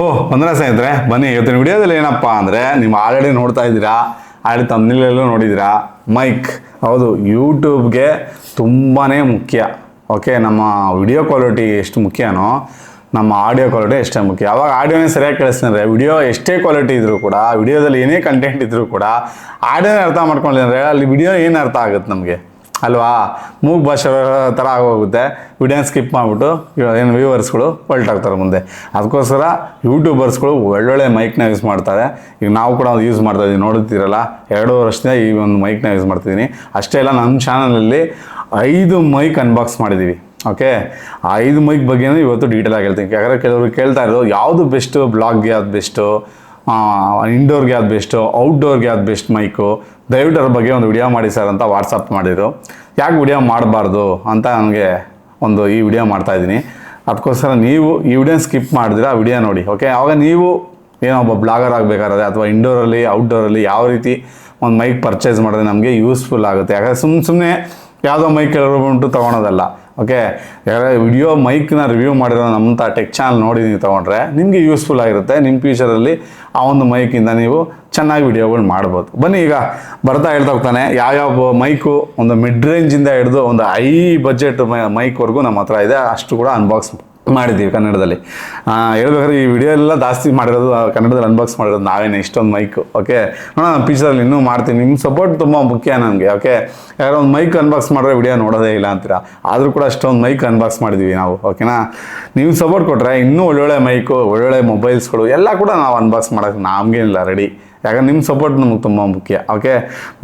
ಹೋ ಬಂದ್ರೆ ಸ್ನೇಹಿತರೆ ಬನ್ನಿ ಇವತ್ತಿನ ವಿಡಿಯೋದಲ್ಲಿ ಏನಪ್ಪ ಅಂದರೆ ನೀವು ಆಲ್ರೆಡಿ ನೋಡ್ತಾ ಇದ್ದೀರಾ, ಆಲ್ರೆಡಿ ತಮ್ಮನೇಲೆಲ್ಲೂ ನೋಡಿದ್ದೀರಾ. ಮೈಕ್ ಹೌದು ಯೂಟ್ಯೂಬ್ಗೆ ತುಂಬಾ ಮುಖ್ಯ. ಓಕೆ, ನಮ್ಮ ವಿಡಿಯೋ ಕ್ವಾಲಿಟಿ ಎಷ್ಟು ಮುಖ್ಯನೋ ನಮ್ಮ ಆಡಿಯೋ ಕ್ವಾಲಿಟಿ ಎಷ್ಟೇ ಮುಖ್ಯ. ಯಾವಾಗ ಆಡಿಯೋನೇ ಸರಿಯಾಗಿ ಕೇಳಿಸ್ತಾರೆ, ವಿಡಿಯೋ ಎಷ್ಟೇ ಕ್ವಾಲಿಟಿ ಇದ್ರೂ ಕೂಡ, ವಿಡಿಯೋದಲ್ಲಿ ಏನೇ ಕಂಟೆಂಟ್ ಇದ್ರೂ ಕೂಡ ಆಡಿಯೋನೇ ಅರ್ಥ ಮಾಡ್ಕೊಂಡಿದ್ರೆ ಅಲ್ಲಿ ವಿಡಿಯೋ ಏನು ಅರ್ಥ ಆಗುತ್ತೆ ನಮಗೆ ಅಲ್ವಾ? ಮೂಗ್ ಭಾಷೆ ಥರ ಆಗೋಗುತ್ತೆ. ವಿಡಿಯೋನ ಸ್ಕಿಪ್ ಮಾಡಿಬಿಟ್ಟು ಏನು ವ್ಯೂವರ್ಸ್ಗಳು ಹೊಲ್ಟಾಗ್ತಾರೆ ಮುಂದೆ. ಅದಕ್ಕೋಸ್ಕರ ಯೂಟ್ಯೂಬರ್ಸ್ಗಳು ಒಳ್ಳೊಳ್ಳೆ ಮೈಕ್ನ ಯೂಸ್ ಮಾಡ್ತಾರೆ. ಈಗ ನಾವು ಕೂಡ ಅದು ಯೂಸ್ ಮಾಡ್ತಾಯಿದ್ದೀವಿ, ನೋಡುತ್ತೀರಲ್ಲ. 2 ವರ್ಷದಿಂದ ಈ ಒಂದು ಮೈಕ್ನ ಯೂಸ್ ಮಾಡ್ತಿದ್ದೀನಿ. ಅಷ್ಟೇ ಅಲ್ಲ, ನಮ್ಮ ಚಾನಲಲ್ಲಿ 5 ಮೈಕ್ ಅನ್ಬಾಕ್ಸ್ ಮಾಡಿದ್ದೀವಿ. ಓಕೆ, ಆ 5 ಮೈಕ್ ಬಗ್ಗೆನೂ ಇವತ್ತು ಡೀಟೇಲಾಗಿ ಹೇಳ್ತೀನಿ. ಯಾಕಂದರೆ ಕೆಲವರು ಕೇಳ್ತಾ ಇರೋದು ಯಾವುದು ಬೆಸ್ಟು, ಬ್ಲಾಗ್ಗೆ ಯಾವ್ದು ಬೆಸ್ಟು, ಇಂಡೋರ್ಗೆ ಯಾವ್ದು ಬೆಸ್ಟು, ಔಟ್ಡೋರ್ಗೆ ಯಾವ್ದು ಬೆಸ್ಟ್ ಮೈಕು, ದಯವಿಟ್ಟು ಅದ್ರ ಬಗ್ಗೆ ಒಂದು ವಿಡಿಯೋ ಮಾಡಿ ಸರ್ ಅಂತ ವಾಟ್ಸಪ್ ಮಾಡಿದರು. ಯಾಕೆ ವಿಡಿಯೋ ಮಾಡಬಾರ್ದು ಅಂತ ನನಗೆ ಈ ವಿಡಿಯೋ ಮಾಡ್ತಾಯಿದ್ದೀನಿ. ಅದಕ್ಕೋಸ್ಕರ ನೀವು ಈ ವಿಡಿಯೋ ಸ್ಕಿಪ್ ಮಾಡಿದ್ರೆ ಆ ವಿಡಿಯೋ ನೋಡಿ. ಓಕೆ, ಆವಾಗ ನೀವು ಏನೋ ಒಬ್ಬ ಬ್ಲಾಗರ್ ಆಗಬೇಕಾದ್ರೆ ಅಥವಾ ಇಂಡೋರಲ್ಲಿ ಔಟ್ಡೋರಲ್ಲಿ ಯಾವ ರೀತಿ ಒಂದು ಮೈಕ್ ಪರ್ಚೇಸ್ ಮಾಡಿದ್ರೆ ನಮಗೆ ಯೂಸ್ಫುಲ್ ಆಗುತ್ತೆ. ಯಾಕಂದರೆ ಸುಮ್ಮನೆ ಯಾವುದೋ ಮೈಕ್ ಕೆಲವರು ಬಂದು ತೊಗೊಳೋದಲ್ಲ. ಓಕೆ, ಯಾಕಂದರೆ ವಿಡಿಯೋ ಮೈಕ್ನ ರಿವ್ಯೂ ಮಾಡಿರೋ ನಮ್ಮಂಥ ಟೆಕ್ ಚಾನಲ್ ನೋಡಿ ನೀವು ತೊಗೊಂಡ್ರೆ ನಿಮಗೆ ಯೂಸ್ಫುಲ್ ಆಗಿರುತ್ತೆ. ನಿಮ್ಮ ಫ್ಯೂಚರಲ್ಲಿ ಆ ಒಂದು ಮೈಕಿಂದ ನೀವು ಚೆನ್ನಾಗಿ ವಿಡಿಯೋಗಳು ಮಾಡ್ಬೋದು. ಬನ್ನಿ ಈಗ ಬರ್ತಾ ಹೇಳ್ತಾ ಹೋಗ್ತಾನೆ ಯಾವ್ಯಾವ ಮೈಕು ಒಂದು ಮಿಡ್ ರೇಂಜಿಂದ ಹಿಡಿದು ಒಂದು ಹೈ ಬಜೆಟ್ ಮೈಕ್ವರೆಗೂ ನಮ್ಮ ಹತ್ರ ಇದೆ. ಅಷ್ಟು ಕೂಡ ಅನ್ಬಾಕ್ಸ್ ಮಾಡಿದ್ದೀವಿ ಕನ್ನಡದಲ್ಲಿ. ಹೇಳ್ಬೇಕಾದ್ರೆ ಈ ವಿಡಿಯೋ ಎಲ್ಲ ಜಾಸ್ತಿ ಮಾಡಿರೋದು ಕನ್ನಡದಲ್ಲಿ ಅನ್ಬಾಕ್ಸ್ ಮಾಡಿರೋದು ನಾವೇನು ಇಷ್ಟೊಂದು ಮೈಕು. ಓಕೆ, ನೋಡೋಣ ಫ್ಯೂಚರಲ್ಲಿ ಇನ್ನೂ ಮಾಡ್ತೀನಿ. ನಿಮ್ಮ ಸಪೋರ್ಟ್ ತುಂಬ ಮುಖ್ಯ ನನಗೆ. ಓಕೆ, ಯಾರೋ ಒಂದು ಮೈಕ್ ಅನ್ಬಾಕ್ಸ್ ಮಾಡಿದ್ರೆ ವಿಡಿಯೋ ನೋಡೋದೇ ಇಲ್ಲ ಅಂತೀರಾ, ಆದರೂ ಕೂಡ ಅಷ್ಟೊಂದು ಮೈಕ್ ಅನ್ಬಾಕ್ಸ್ ಮಾಡಿದ್ದೀವಿ ನಾವು. ಓಕೆನಾ, ನೀವು ಸಪೋರ್ಟ್ ಕೊಟ್ಟರೆ ಇನ್ನೂ ಒಳ್ಳೊಳ್ಳೆ ಮೈಕು, ಒಳ್ಳೊಳ್ಳೆ ಮೊಬೈಲ್ಸ್ಗಳು ಎಲ್ಲ ಕೂಡ ನಾವು ಅನ್ಬಾಕ್ಸ್ ಮಾಡೋಕ್ಕೆ ನಮಗೇನಿಲ್ಲ ರೆಡಿ. ಯಾಕಂದ್ರೆ ನಿಮ್ಮ ಸಪೋರ್ಟ್ ನಮಗೆ ತುಂಬ ಮುಖ್ಯ. ಓಕೆ,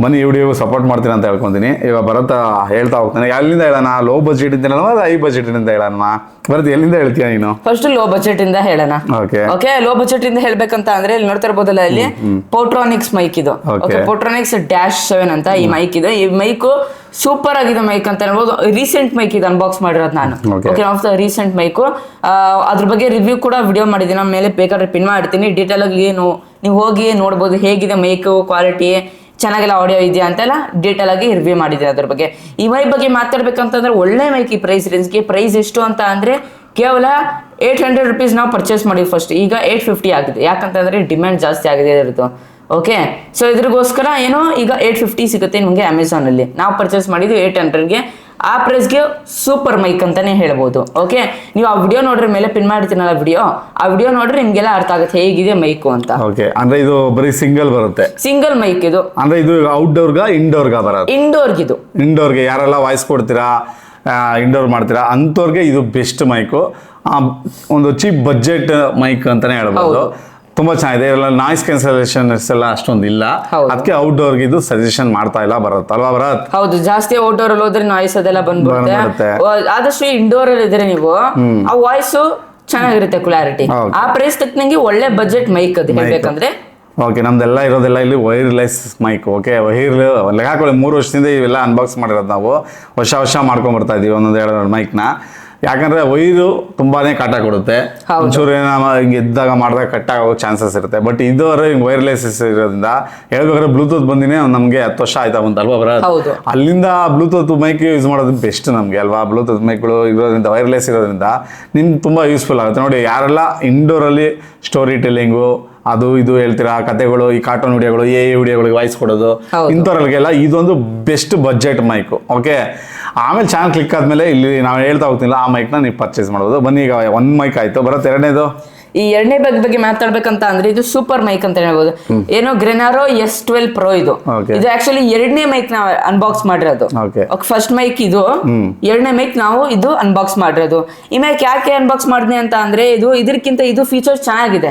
ಬನ್ನಿ ಈ ವಿಡಿಯೋಗೆ ಸಪೋರ್ಟ್ ಮಾಡ್ತೀನಿ ಅಂತ ಹೇಳ್ಕೊತೀನಿ. ಇವಾಗ ಬರತ್ತಾ ಹೇಳ್ತಾ ಹೋಗ್ತಾನೆ. ಎಲ್ಲಿಂದ ಹೇಳೋಣ? ಲೋ ಬಜೆಟ್ ಇಂದ ಹೇಳೋಣ, ಹೈ ಬಜೆಟ್ ಇಂದ ಹೇಳೋಣ? ಬರುತ್ತೆ, ಎಲ್ಲಿಂದ ಹೇಳ್ತೀಯ ನೀನು? ಫಸ್ಟ್ ಲೋ ಬಜೆಟ್ ಇಂದ ಹೇಳೋಣ. ಓಕೆ, ಲೋ ಬಜೆಟ್ ಇಂದ ಹೇಳ್ಬೇಕಂತ ಅಂದ್ರೆ ಇಲ್ಲಿ ನೋಡ್ತಾ ಇರ್ಬೋದಲ್ಲ, ಇಲ್ಲಿ ಪೋಟ್ರಾನಿಕ್ಸ್ ಮೈಕ್ ಇದು. ಪೋಟ್ರಾನಿಕ್ಸ್ -7 ಅಂತ ಈ ಮೈಕ್ ಇದು. ಈ ಮೈಕ್ ಸೂಪರ್ ಆಗಿದೆ ಮೈಕ್ ಅಂತ ಹೇಳ್ಬೋದು. ರೀಸೆಂಟ್ ಮೈಕ್ ಇದು ಅನ್ಬಾಕ್ಸ್ ಮಾಡಿರೋದು ನಾನು. Okay, recent mic. ಅದ್ರ ಬಗ್ಗೆ ರಿವ್ಯೂ ಕೂಡ ವಿಡಿಯೋ ಮಾಡಿದ್ದೀನಿ, ನಮ್ಮ ಮೇಲೆ ಬೇಕಾದ್ರೆ ಪಿನ್ ಮಾಡಿರ್ತೀನಿ. ಡೀಟೇಲ್ ಆಗಿ ಏನು ನೀವು ಹೋಗಿ ನೋಡ್ಬೋದು, ಹೇಗಿದೆ ಮೈಕ್ ಕ್ವಾಲಿಟಿ, ಚೆನ್ನಾಗೆಲ್ಲ ಆಡಿಯೋ ಇದೆಯಾ ಅಂತೆಲ್ಲ ಡೀಟೇಲ್ ಆಗಿ ರಿವ್ಯೂ ಮಾಡಿದ್ದೀನಿ ಅದ್ರ ಬಗ್ಗೆ. ಈ ಮೈಕ್ ಬಗ್ಗೆ ಮಾತಾಡ್ಬೇಕಂತಂದ್ರೆ ಒಳ್ಳೆ ಮೈಕ್. ಈ ಪ್ರೈಸ್ ರೇಂಜ್ಗೆ ಪ್ರೈಸ್ ಎಷ್ಟು ಅಂತ ಅಂದ್ರೆ ಕೇವಲ 800 rupees ನಾವು ಪರ್ಚೇಸ್ ಮಾಡಿದ್ವಿ ಫಸ್ಟ್. ಈಗ 850 ಆಗಿದೆ. ಯಾಕಂತಂದ್ರೆ ಡಿಮ್ಯಾಂಡ್ ಜಾಸ್ತಿ ಆಗಿದೆ ಇದ್ರದ್ದು. ಓಕೆ, ಸೊ ಇದ್ರಿಗೋಸ್ಕರ ಏನೋ ಈಗ 850 ಸಿಗುತ್ತೆ ನಿಮಗೆ ಅಮೆಝಾನಲ್ಲಿ. ನಾವು ಪರ್ಚೇಸ್ ಮಾಡಿದ್ವಿ 800ಗೆ. ಆ ಪ್ರೈಸ್ಗೆ ಸೂಪರ್ ಮೈಕ್ ಅಂತಾನೆ ಹೇಳ್ಬೋದು. ಓಕೆ, ನೀವು ಆ ವಿಡಿಯೋ ನೋಡ್ರಿ, ಮೇಲೆ ಪಿನ್ ಮಾಡ್ತೀನಲ್ಲ ಆ ವಿಡಿಯೋ ನೋಡ್ರಿ ನಿಮ್ಗೆಲ್ಲ ಅರ್ಥ ಆಗುತ್ತೆ ಹೇಗಿದೆ ಮೈಕು ಅಂತ. ಓಕೆ, ಅಂದ್ರೆ ಇದು ಬರೀ ಸಿಂಗಲ್ ಬರುತ್ತೆ, ಸಿಂಗಲ್ ಮೈಕ್ ಇದು. ಅಂದ್ರೆ ಇದು ಔಟ್ಡೋರ್ಗ ಇಂಡೋರ್ಗ ಬರೋದು? ಇಂಡೋರ್ಗೆ ಇದು. ಇಂಡೋರ್ಗೆ ಯಾರೆಲ್ಲ ವಾಯ್ಸ್ ಕೊಡ್ತೀರಾ, ಇಂಡೋರ್ ಮಾಡ್ತೀರಾ ಅಂಥವ್ರಿಗೆ ಇದು ಬೆಸ್ಟ್ ಮೈಕು. ಒಂದು ಚೀಪ್ ಬಜೆಟ್ ಮೈಕ್ ಅಂತಾನೆ ಹೇಳ್ಬೋದು. ತುಂಬಾ ಚೆನ್ನಾಗಿದೆ. ಎಲ್ಲ ನಾಯ್ಸ್ ಕ್ಯಾನ್ಸಲೇಷನ್ ಎಲ್ಲ ಅಷ್ಟೊಂದು ಇಲ್ಲ. ಅದಕ್ಕೆ ಔಟ್ಡೋರ್ಗೆ ಇದು ಸಜೆಷನ್ ಮಾಡ್ತಾ ಇಲ್ಲ. ಬರುತ್ತಲ್ವಾ? ಬರತ್. ಹೌದು, ಜಾಸ್ತಿ ಔಟ್ಡೋರ್ ಅಲ್ಲಿ ಹೋದ್ರೆ ನಾಯ್ಸ್ ಅದೆಲ್ಲ ಬಂದ್ಬಿಡುತ್ತೆ. ಆದಷ್ಟು ಇಂಡೋರ್ ಅಲ್ಲಿ ಇದ್ರೆ ನೀವು ಆ ವಾಯ್ಸ್ ಚೆನ್ನಾಗಿರುತ್ತೆ, ಕ್ಲಾರಿಟಿ. ಆ ಪ್ರೈಸ್ ತಕ್ಕನಂಗೆ ಒಳ್ಳೆ ಬಜೆಟ್ ಮೈಕ್ ಅದು ಹೇಳ್ಬೇಕಂದ್ರೆ. ಓಕೆ, ನಮ್ದೆಲ್ಲ ಇರೋದೆಲ್ಲ ಇಲ್ಲಿ ವೈರ್ಲೆಸ್ ಮೈಕ್. ಓಕೆ, ಲೆಕ್ಕ ಹಾಕೊಳ್ಳಿ 3 ವರ್ಷದಿಂದ ಇವೆಲ್ಲ ಅನ್ಬಾಕ್ಸ್ ಮಾಡಿರೋದು ನಾವು. ವರ್ಷ ಮಾಡ್ಕೊಂಡ್ಬರ್ತಾ ಇದೀವಿ ಒಂದೊಂದು 2 ಮೈಕ್ನ. ಯಾಕಂದ್ರೆ ವೈರು ತುಂಬಾನೇ ಕಾಟ ಕೊಡುತ್ತೆ. ಒಂಚೂರು ಹಿಂಗೆ ಎದ್ದಾಗ ಮಾಡಿದಾಗ ಕಟ್ಟಾಗೋ ಚಾನ್ಸಸ್ ಇರುತ್ತೆ. ಬಟ್ ಇದುವರೆ ವೈರ್ಲೆಸ್ ಇರೋದ್ರಿಂದ ಹೇಳ್ಬೇಕಾದ್ರೆ ಬ್ಲೂಟೂತ್ ಬಂದಿನೇ ನಮಗೆ 10 ವರ್ಷ ಆಯ್ತಾ ಬಂತಲ್ವಾ ಬರೋದು. ಅಲ್ಲಿಂದ ಬ್ಲೂಟೂತ್ ಮೈಕ್ ಯೂಸ್ ಮಾಡೋದು ಬೆಸ್ಟ್ ನಮಗೆ ಅಲ್ವಾ? ಬ್ಲೂಟೂತ್ ಮೈಕ್ಗಳು ಇರೋದ್ರಿಂದ, ವೈರ್ಲೆಸ್ ಇರೋದ್ರಿಂದ ನಿಮ್ಗೆ ತುಂಬ ಯೂಸ್ಫುಲ್ ಆಗುತ್ತೆ. ನೋಡಿ, ಯಾರೆಲ್ಲ ಇಂಡೋರಲ್ಲಿ ಸ್ಟೋರಿ ಟೆಲ್ಲಿಂಗು ಅದು ಇದು ಹೇಳ್ತೀರಾ, ಕತೆಗಳು, ಈ ಕಾರ್ಟೂನ್ ವಿಡಿಯೋಗಳು, ವಿಡಿಯೋಗಳಿಗೆ ವಾಯ್ಸ್ ಕೊಡೋದು, ಇಂಥವ್ರಿಗೆಲ್ಲ ಇದೊಂದು ಬೆಸ್ಟ್ ಬಜೆಟ್ ಮೈಕು. ಓಕೆ, ಆಮೇಲೆ ಚಾನಲ್ ಕ್ಲಿಕ್ ಆದಮೇಲೆ ಇಲ್ಲಿ ನಾವು ಹೇಳ್ತಾ ಹೋಗ್ತಿಲ್ಲ ಆ ಮೈಕ್ನ ನೀವು ಪರ್ಚೇಸ್ ಮಾಡ್ಬೋದು. ಬನ್ನಿ, ಈಗ 1 ಮೈಕ್ ಆಯಿತು. ಬರುತ್ತೆ 2ನೇದು. ಈ 2ನೇ ಬಗ್ಗೆ ಮಾತಾಡ್ಬೇಕಂತ ಅಂದ್ರೆ ಇದು ಸೂಪರ್ ಮೈಕ್ ಅಂತ ಹೇಳ್ಬೋದು. ಏನೋ ಗ್ರೆನಾರೋ S12 Pro ಇದು. ಇದು ಆಕ್ಚುಲಿ 2ನೇ ಮೈಕ್ ನಾವು ಅನ್ಬಾಕ್ಸ್ ಮಾಡಿರೋದು. ಫಸ್ಟ್ ಮೈಕ್ ಇದು, 2ನೇ ಮೈಕ್ ನಾವು ಇದು ಅನ್ಬಾಕ್ಸ್ ಮಾಡಿರೋದು. ಈ ಮೈಕ್ ಯಾಕೆ ಅನ್ಬಾಕ್ಸ್ ಮಾಡಿದ್ನಿ ಅಂತ ಅಂದ್ರೆ ಇದಕ್ಕಿಂತ ಇದು ಫೀಚರ್ ಚೆನ್ನಾಗಿದೆ,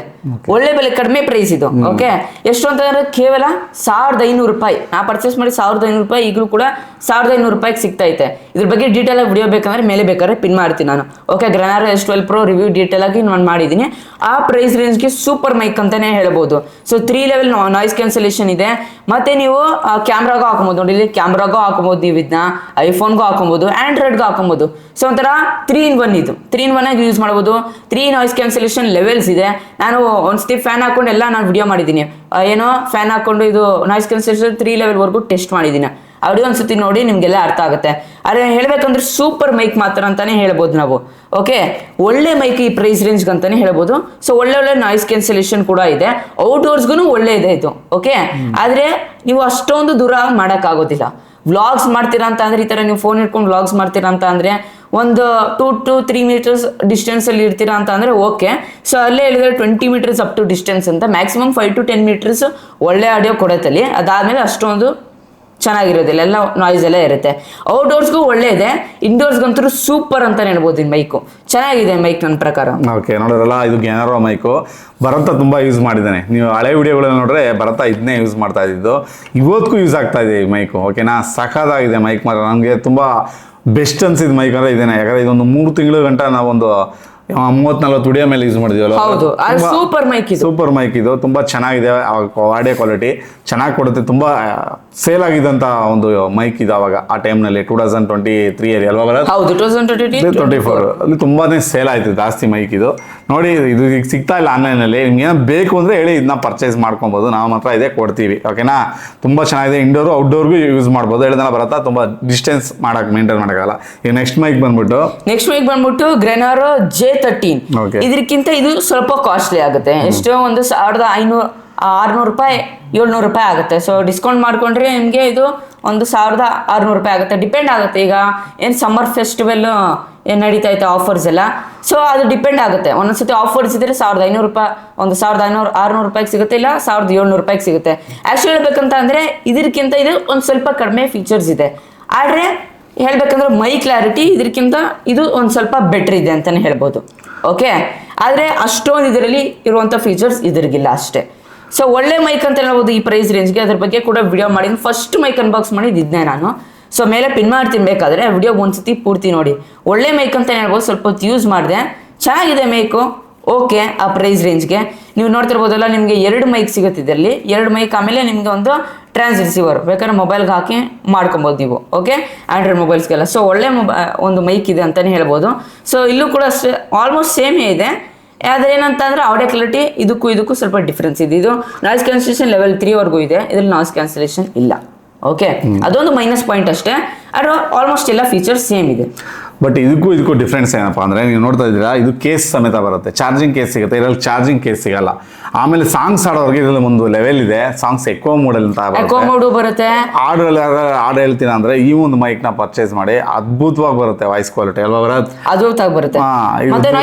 ಒಳ್ಳೆ ಬೆಲೆ, ಕಡಿಮೆ ಪ್ರೈಸ್ ಇದು. ಓಕೆ, ಎಷ್ಟು ಅಂತಂದ್ರೆ ಕೇವಲ 1500 ರೂಪಾಯಿ. ನಾ ಪರ್ಚೇಸ್ ಮಾಡಿ 1500 ರೂಪಾಯಿ. ಈಗಲೂ ಕೂಡ 1500 ರೂಪಾಯಿಗೆ ಸಿಗ್ತೈತೆ. ಇದ್ರ ಬಗ್ಗೆ ಡೀಟೇಲ್ ಆಗಿ ವಿಡಿಯೋ ಬೇಕಂದ್ರೆ ಮೇಲೆ ಬೇಕಾದ್ರೆ ಪಿನ್ ಮಾಡ್ತೀನಿ ನಾನು. ಓಕೆ, ಗ್ರೆನಾರೋ S12 Pro ರಿವ್ಯೂ ಡೀಟೇಲ್ ಆಗಿ ನಾನು ಮಾಡಿದ್ದೀನಿ. ಆ ಪ್ರೈಸ್ ರೇಂಜ್ಗೆ ಸೂಪರ್ ಮೈಕ್ ಅಂತಾನೆ ಹೇಳ್ಬೋದು. ಸೊ 3 ಲೆವೆಲ್ ನಾಯ್ಸ್ ಕ್ಯಾನ್ಸಲೇಷನ್ ಇದೆ. ಮತ್ತೆ ನೀವು ಕ್ಯಾಮ್ರಾಗೂ ಹಾಕೊಬೋದು. ನೋಡಿ, ಇಲ್ಲಿ ಕ್ಯಾಮ್ರಾಗೂ ಹಾಕೊಬೋದು, ನೀವು ಇದನ್ನ ಐಫೋನ್ಗೂ ಹಾಕೊಬೋದು, ಆಂಡ್ರಾಯ್ಡ್ಗೂ ಹಾಕೊಬೋದು. ಸೊ ಒಂಥರ 3 in 1 ಇದು. 3 in 1 ಆಗಿ ಯೂಸ್ ಮಾಡ್ಬೋದು. 3 ನಾಯ್ಸ್ ಕ್ಯಾನ್ಸಲೇಷನ್ ಲೆವೆಲ್ಸ್ ಇದೆ. ನಾನು ಒಂದ್ಸತಿ ಫ್ಯಾನ್ ಹಾಕೊಂಡು ಎಲ್ಲ ನಾನು ವಿಡಿಯೋ ಮಾಡಿದ್ದೀನಿ. ಏನೋ ಫ್ಯಾನ್ ಹಾಕೊಂಡು ಇದು ನಾಯ್ಸ್ ಕ್ಯಾನ್ಸಲೇಷನ್ 3 ಲೆವೆಲ್ ವರೆಗೂ ಟೆಸ್ಟ್ ಮಾಡಿದ್ದೀನಿ. ಆಡಿಯೋ ಒಂದ್ಸತಿ ನೋಡಿ ನಿಮ್ಗೆಲ್ಲ ಅರ್ಥ ಆಗುತ್ತೆ. ಆದ್ರೆ ಹೇಳ್ಬೇಕಂದ್ರೆ ಸೂಪರ್ ಮೈಕ್ ಮಾತ್ರ ಅಂತಾನೆ ಹೇಳ್ಬೋದು ನಾವು. ಓಕೆ, ಒಳ್ಳೆ ಮೈಕ್ ಈ ಪ್ರೈಸ್ ರೇಂಜ್ ಅಂತಾನೆ ಹೇಳ್ಬೋದು. ಸೊ ಒಳ್ಳೆ ನಾಯ್ಸ್ ಕ್ಯಾನ್ಸಲೇಷನ್ ಕೂಡ ಇದೆ, ಔಟ್ಡೋರ್ಸ್ಗೂ ಒಳ್ಳೆ ಇದೆ ಇದು. ಓಕೆ, ಆದ್ರೆ ನೀವು ಅಷ್ಟೊಂದು ದೂರ ಮಾಡಕ್ ಆಗೋದಿಲ್ಲ. ವ್ಲಾಗ್ಸ್ ಮಾಡ್ತೀರಾ ಅಂತ ಅಂದ್ರೆ, ಈ ತರ ನೀವು ಫೋನ್ ಇಟ್ಕೊಂಡು ವ್ಲಾಗ್ಸ್ ಮಾಡ್ತೀರಾ ಅಂತ ಅಂದ್ರೆ ಒಂದು 2 to 3 meters ಡಿಸ್ಟೆನ್ಸ್ ಅಲ್ಲಿ ಇರ್ತೀರಾ ಅಂತ ಅಂದ್ರೆ ಓಕೆ. ಸೊ ಅಲ್ಲೇ ಹೇಳಿದ್ರೆ 20 meters ಅಪ್ ಟು ಡಿಸ್ಟೆನ್ಸ್ ಅಂತ, ಮ್ಯಾಕ್ಸಿಮಮ್ 5 to 10 meters ಒಳ್ಳೆ ಆಡಿಯೋ ಕೊಡತ್ತಲ್ಲಿ. ಅದಾದ್ಮೇಲೆ ಅಷ್ಟೊಂದು ಚೆನ್ನಾಗಿರೋದಿಲ್ಲ, ಎಲ್ಲ ನಾಯ್ಸ್ ಎಲ್ಲ ಇರುತ್ತೆ. ಔಟ್ಡೋರ್ಸ್ಗೂ ಒಳ್ಳೆ ಇದೆ, ಇಂಡೋರ್ಸ್ಗಂತೂ ಸೂಪರ್ ಅಂತ ಹೇಳ್ಬೋದು ಈ ಮೈಕು. ಚೆನ್ನಾಗಿದೆ ಮೈಕ್ ನನ್ನ ಪ್ರಕಾರ. ಓಕೆ, ನೋಡಿದ್ರಲ್ಲ, ಇದು ಗೆನರೋ ಮೈಕು. ಭರತ ತುಂಬ ಯೂಸ್ ಮಾಡಿದ್ದಾನೆ. ನೀವು ಹಳೆ ವಿಡಿಯೋಗಳನ್ನ ನೋಡ್ರೆ ಭರತ ಇದನ್ನೇ ಯೂಸ್ ಮಾಡ್ತಾ ಇದ್ದಿದ್ದು, ಇವತ್ತಿಗೂ ಯೂಸ್ ಆಗ್ತಾ ಇದೆ ಈ ಮೈಕು. ಓಕೆನಾ, ಸಖತ್ತಾಗಿದೆ ಮೈಕ್ ಮಾತ್ರ. ನನಗೆ ತುಂಬ ಬೆಸ್ಟ್ ಅನ್ಸಿದ ಮೈಕ್ ಅಂದ್ರೆ ಇದೇನೆ. ಯಾಕಂದ್ರೆ ಇದೊಂದು 3 ತಿಂಗಳ ಗಂಟ ನಾವೊಂದು 30-40 ವಿಡಿಯೋ ಮೇಲೆ ಯೂಸ್ ಮಾಡಿದೀವಲ್ಲ. ಹೌದು, ಸೂಪರ್ ಮೈಕ್ ಇದು. ಸೂಪರ್ ಮೈಕ್ ಇದು, ತುಂಬಾ ಚೆನ್ನಾಗಿದೆ. ಆಡಿಯೋ ಕ್ವಾಲಿಟಿ ಚೆನ್ನಾಗಿ ಕೊಡುತ್ತೆ. ತುಂಬಾ ಸೇಲ್ ಆಗಿದ್ದಂತ ಒಂದು ಮೈಕ್ ಇದು ಅವಾಗ ಆ ಟೈಮ್ನಲ್ಲಿ 2023 ಅಲ್ವಾ ಬರೋದು? ಹೌದು, 2024 ಅಲ್ಲಿ ತುಂಬಾನೇ ಸೇಲ್ ಆಯ್ತು ಜಾಸ್ತಿ ಮೈಕ್ ಇದು. ನೋಡಿ, ಇದು ಈಗ ಸಿಗ್ತಾ ಇಲ್ಲ ಆನ್ಲೈನಲ್ಲಿ. ನಿಮ್ಗೆ ಏನೋ ಬೇಕು ಅಂದ್ರೆ ಹೇಳಿ, ಇದನ್ನ ಪರ್ಚೇಸ್ ಮಾಡ್ಕೊಬೋದು. ನಾವು ಮಾತ್ರ ಇದೇ ಕೊಡ್ತೀವಿ. ಓಕೆನಾ, ತುಂಬಾ ಚೆನ್ನಾಗಿದೆ. ಇಂಡೋರು ಔಟ್ಡೋರ್ಗೂ ಯೂಸ್ ಮಾಡ್ಬೋದು. ಹೇಳಿದನ ಬರತ್ತಾ, ತುಂಬಾ ಡಿಸ್ಟೆನ್ಸ್ ಮೇಂಟೈನ್ ಮಾಡೋಕ್ಕಾಗಲ್ಲ. ಈಗ ನೆಕ್ಸ್ಟ್ ಮೈಕ್ ಬಂದ್ಬಿಟ್ಟು ಗ್ರೆನಾರೋ J13. ಇದಕ್ಕಿಂತ ಇದು ಸ್ವಲ್ಪ ಕಾಸ್ಟ್ಲಿ ಆಗುತ್ತೆ. ಎಷ್ಟೋ ಒಂದು 1500-600 ರೂಪಾಯಿ 700 ರೂಪಾಯಿ ಆಗುತ್ತೆ. ಸೊ ಡಿಸ್ಕೌಂಟ್ ಮಾಡ್ಕೊಂಡ್ರೆ ನಿಮಗೆ ಇದು ಒಂದು 1600 ರೂಪಾಯಿ ಆಗುತ್ತೆ. ಡಿಪೆಂಡ್ ಆಗುತ್ತೆ. ಈಗ ಏನು ಸಮ್ಮರ್ ಫೆಸ್ಟಿವಲ್ ಏನು ನಡೀತಾ ಇತ್ತು ಆಫರ್ಸ್ ಎಲ್ಲ, ಸೊ ಅದು ಡಿಪೆಂಡ್ ಆಗುತ್ತೆ. ಒಂದೊಂದ್ಸತಿ ಆಫರ್ಸ್ ಇದ್ರೆ 1500 ರೂಪಾಯಿ, ಒಂದು 1500-600 ರೂಪಾಯಿಗೆ ಸಿಗುತ್ತೆ, ಇಲ್ಲ 1700 ರೂಪಾಯಿಗೆ ಸಿಗುತ್ತೆ. ಆಕ್ಚುಲಿ ಹೇಳ್ಬೇಕಂತ ಅಂದ್ರೆ ಇದಕ್ಕಿಂತ ಇದು ಒಂದು ಸ್ವಲ್ಪ ಕಡಿಮೆ ಫೀಚರ್ಸ್ ಇದೆ. ಆದ್ರೆ ಹೇಳ್ಬೇಕಂದ್ರೆ ಮೈ ಕ್ಲಾರಿಟಿ ಇದಕ್ಕಿಂತ ಇದು ಒಂದು ಸ್ವಲ್ಪ ಬೆಟರ್ ಇದೆ ಅಂತಾನೆ ಹೇಳ್ಬೋದು. ಓಕೆ, ಆದ್ರೆ ಅಷ್ಟೊಂದು ಇದರಲ್ಲಿ ಇರುವಂತ ಫೀಚರ್ಸ್ ಇದ್ರಿಗಿಲ್ಲ ಅಷ್ಟೇ. ಸೊ ಒಳ್ಳೆ ಮೈಕ್ ಅಂತ ಹೇಳ್ಬೋದು ಈ ಪ್ರೈಸ್ ರೇಂಜ್ಗೆ. ಅದ್ರ ಬಗ್ಗೆ ಕೂಡ ವಿಡಿಯೋ ಮಾಡಿದ್ದೀನಿ. ಫಸ್ಟ್ ಮೈಕ್ ಅನ್ಬಾಕ್ಸ್ ಮಾಡಿದ್ದೆ ನಾನು. ಸೊ ಮೇಲೆ ಪಿನ್ ಮಾಡ್ತೀನಿ, ಬೇಕಾದ್ರೆ ವಿಡಿಯೋ ಒಂದ್ಸತಿ ಪೂರ್ತಿ ನೋಡಿ. ಒಳ್ಳೆ ಮೈಕ್ ಅಂತ ಹೇಳ್ಬೋದು. ಸ್ವಲ್ಪ ಹೊತ್ತು ಯೂಸ್ ಮಾಡಿದೆ, ಚೆನ್ನಾಗಿದೆ ಮೈಕು. ಓಕೆ, ಆ ಪ್ರೈಸ್ ರೇಂಜ್ಗೆ ನೀವು ನೋಡ್ತಿರ್ಬೋದಲ್ಲ, ನಿಮಗೆ 2 ಮೈಕ್ ಸಿಗುತ್ತೆ ಇದರಲ್ಲಿ. 2 ಮೈಕ್, ಆಮೇಲೆ ನಿಮಗೆ ಒಂದು ಟ್ರಾನ್ಸ್ ರಿಸೀವರ್ ಬೇಕಾದ್ರೆ ಮೊಬೈಲ್ಗೆ ಹಾಕಿ ಮಾಡ್ಕೊಬೋದು ನೀವು. Okay, Android ಮೊಬೈಲ್ಸ್ಗೆಲ್ಲ. ಸೊ ಒಳ್ಳೆ ಒಂದು ಮೈಕ್ ಇದೆ ಅಂತಲೇ ಹೇಳ್ಬೋದು. ಸೊ ಇಲ್ಲೂ ಕೂಡ ಅಷ್ಟೇ ಆಲ್ಮೋಸ್ಟ್ ಸೇಮೇ ಇದೆ. ಆದರೆ ಏನಂತ ಅಂದರೆ ಆಡಿಯೋ ಕ್ವಾಲಿಟಿ ಇದಕ್ಕೂ ಸ್ವಲ್ಪ ಡಿಫ್ರೆನ್ಸ್ ಇದೆ. ಇದು ನಾಯ್ಸ್ ಕ್ಯಾನ್ಸಲೇಷನ್ ಲೆವೆಲ್ 3 ಇದೆ, ಇದ್ರಲ್ಲಿ ನಾಯ್ಸ್ ಕ್ಯಾನ್ಸಲೇಷನ್ ಇಲ್ಲ. ಓಕೆ, ಅದೊಂದು ಮೈನಸ್ ಪಾಯಿಂಟ್ ಅಷ್ಟೇ. ಅದು ಆಲ್ಮೋಸ್ಟ್ ಎಲ್ಲ ಫೀಚರ್ಸ್ ಸೇಮ್ ಇದೆ. ಬಟ್ ಇದಕ್ಕೂ ಡಿಫ್ರೆನ್ಸ್ ಏನಪ್ಪ ಅಂದರೆ, ನೀವು ನೋಡ್ತಾ ಇದ್ದೀರಾ, ಇದು ಕೇಸ್ ಸಮೇತ ಬರುತ್ತೆ. ಚಾರ್ಜಿಂಗ್ ಕೇಸ್ ಸಿಗುತ್ತೆ, ಇದರಲ್ಲಿ ಚಾರ್ಜಿಂಗ್ ಕೇಸ್ ಸಿಗಲ್ಲ. ಆಮೇಲೆ ಸಾಂಗ್ಸ್ ಆಡೋರಿಗೆ ಇದರಲ್ಲಿ ಒಂದು ಲೆವೆಲ್ ಇದೆ. ಸಾಂಗ್ಸ್ ಎಕೋ ಮೋಡಲ್ ಅಂತ ಬರುತ್ತೆ. ಹಾಡು ಹೇಳ್ತೀನ ಅಂದ್ರೆ ಈ ಒಂದು ಮೈಕ್ ನ ಪರ್ಚೇಸ್ ಮಾಡಿ, ಅದ್ಭುತವಾಗಿ ಬರುತ್ತೆ ವಾಯ್ಸ್ ಕ್ವಾಲಿಟಿ ಅಲ್ವಾ ಬರುತ್ತೆ.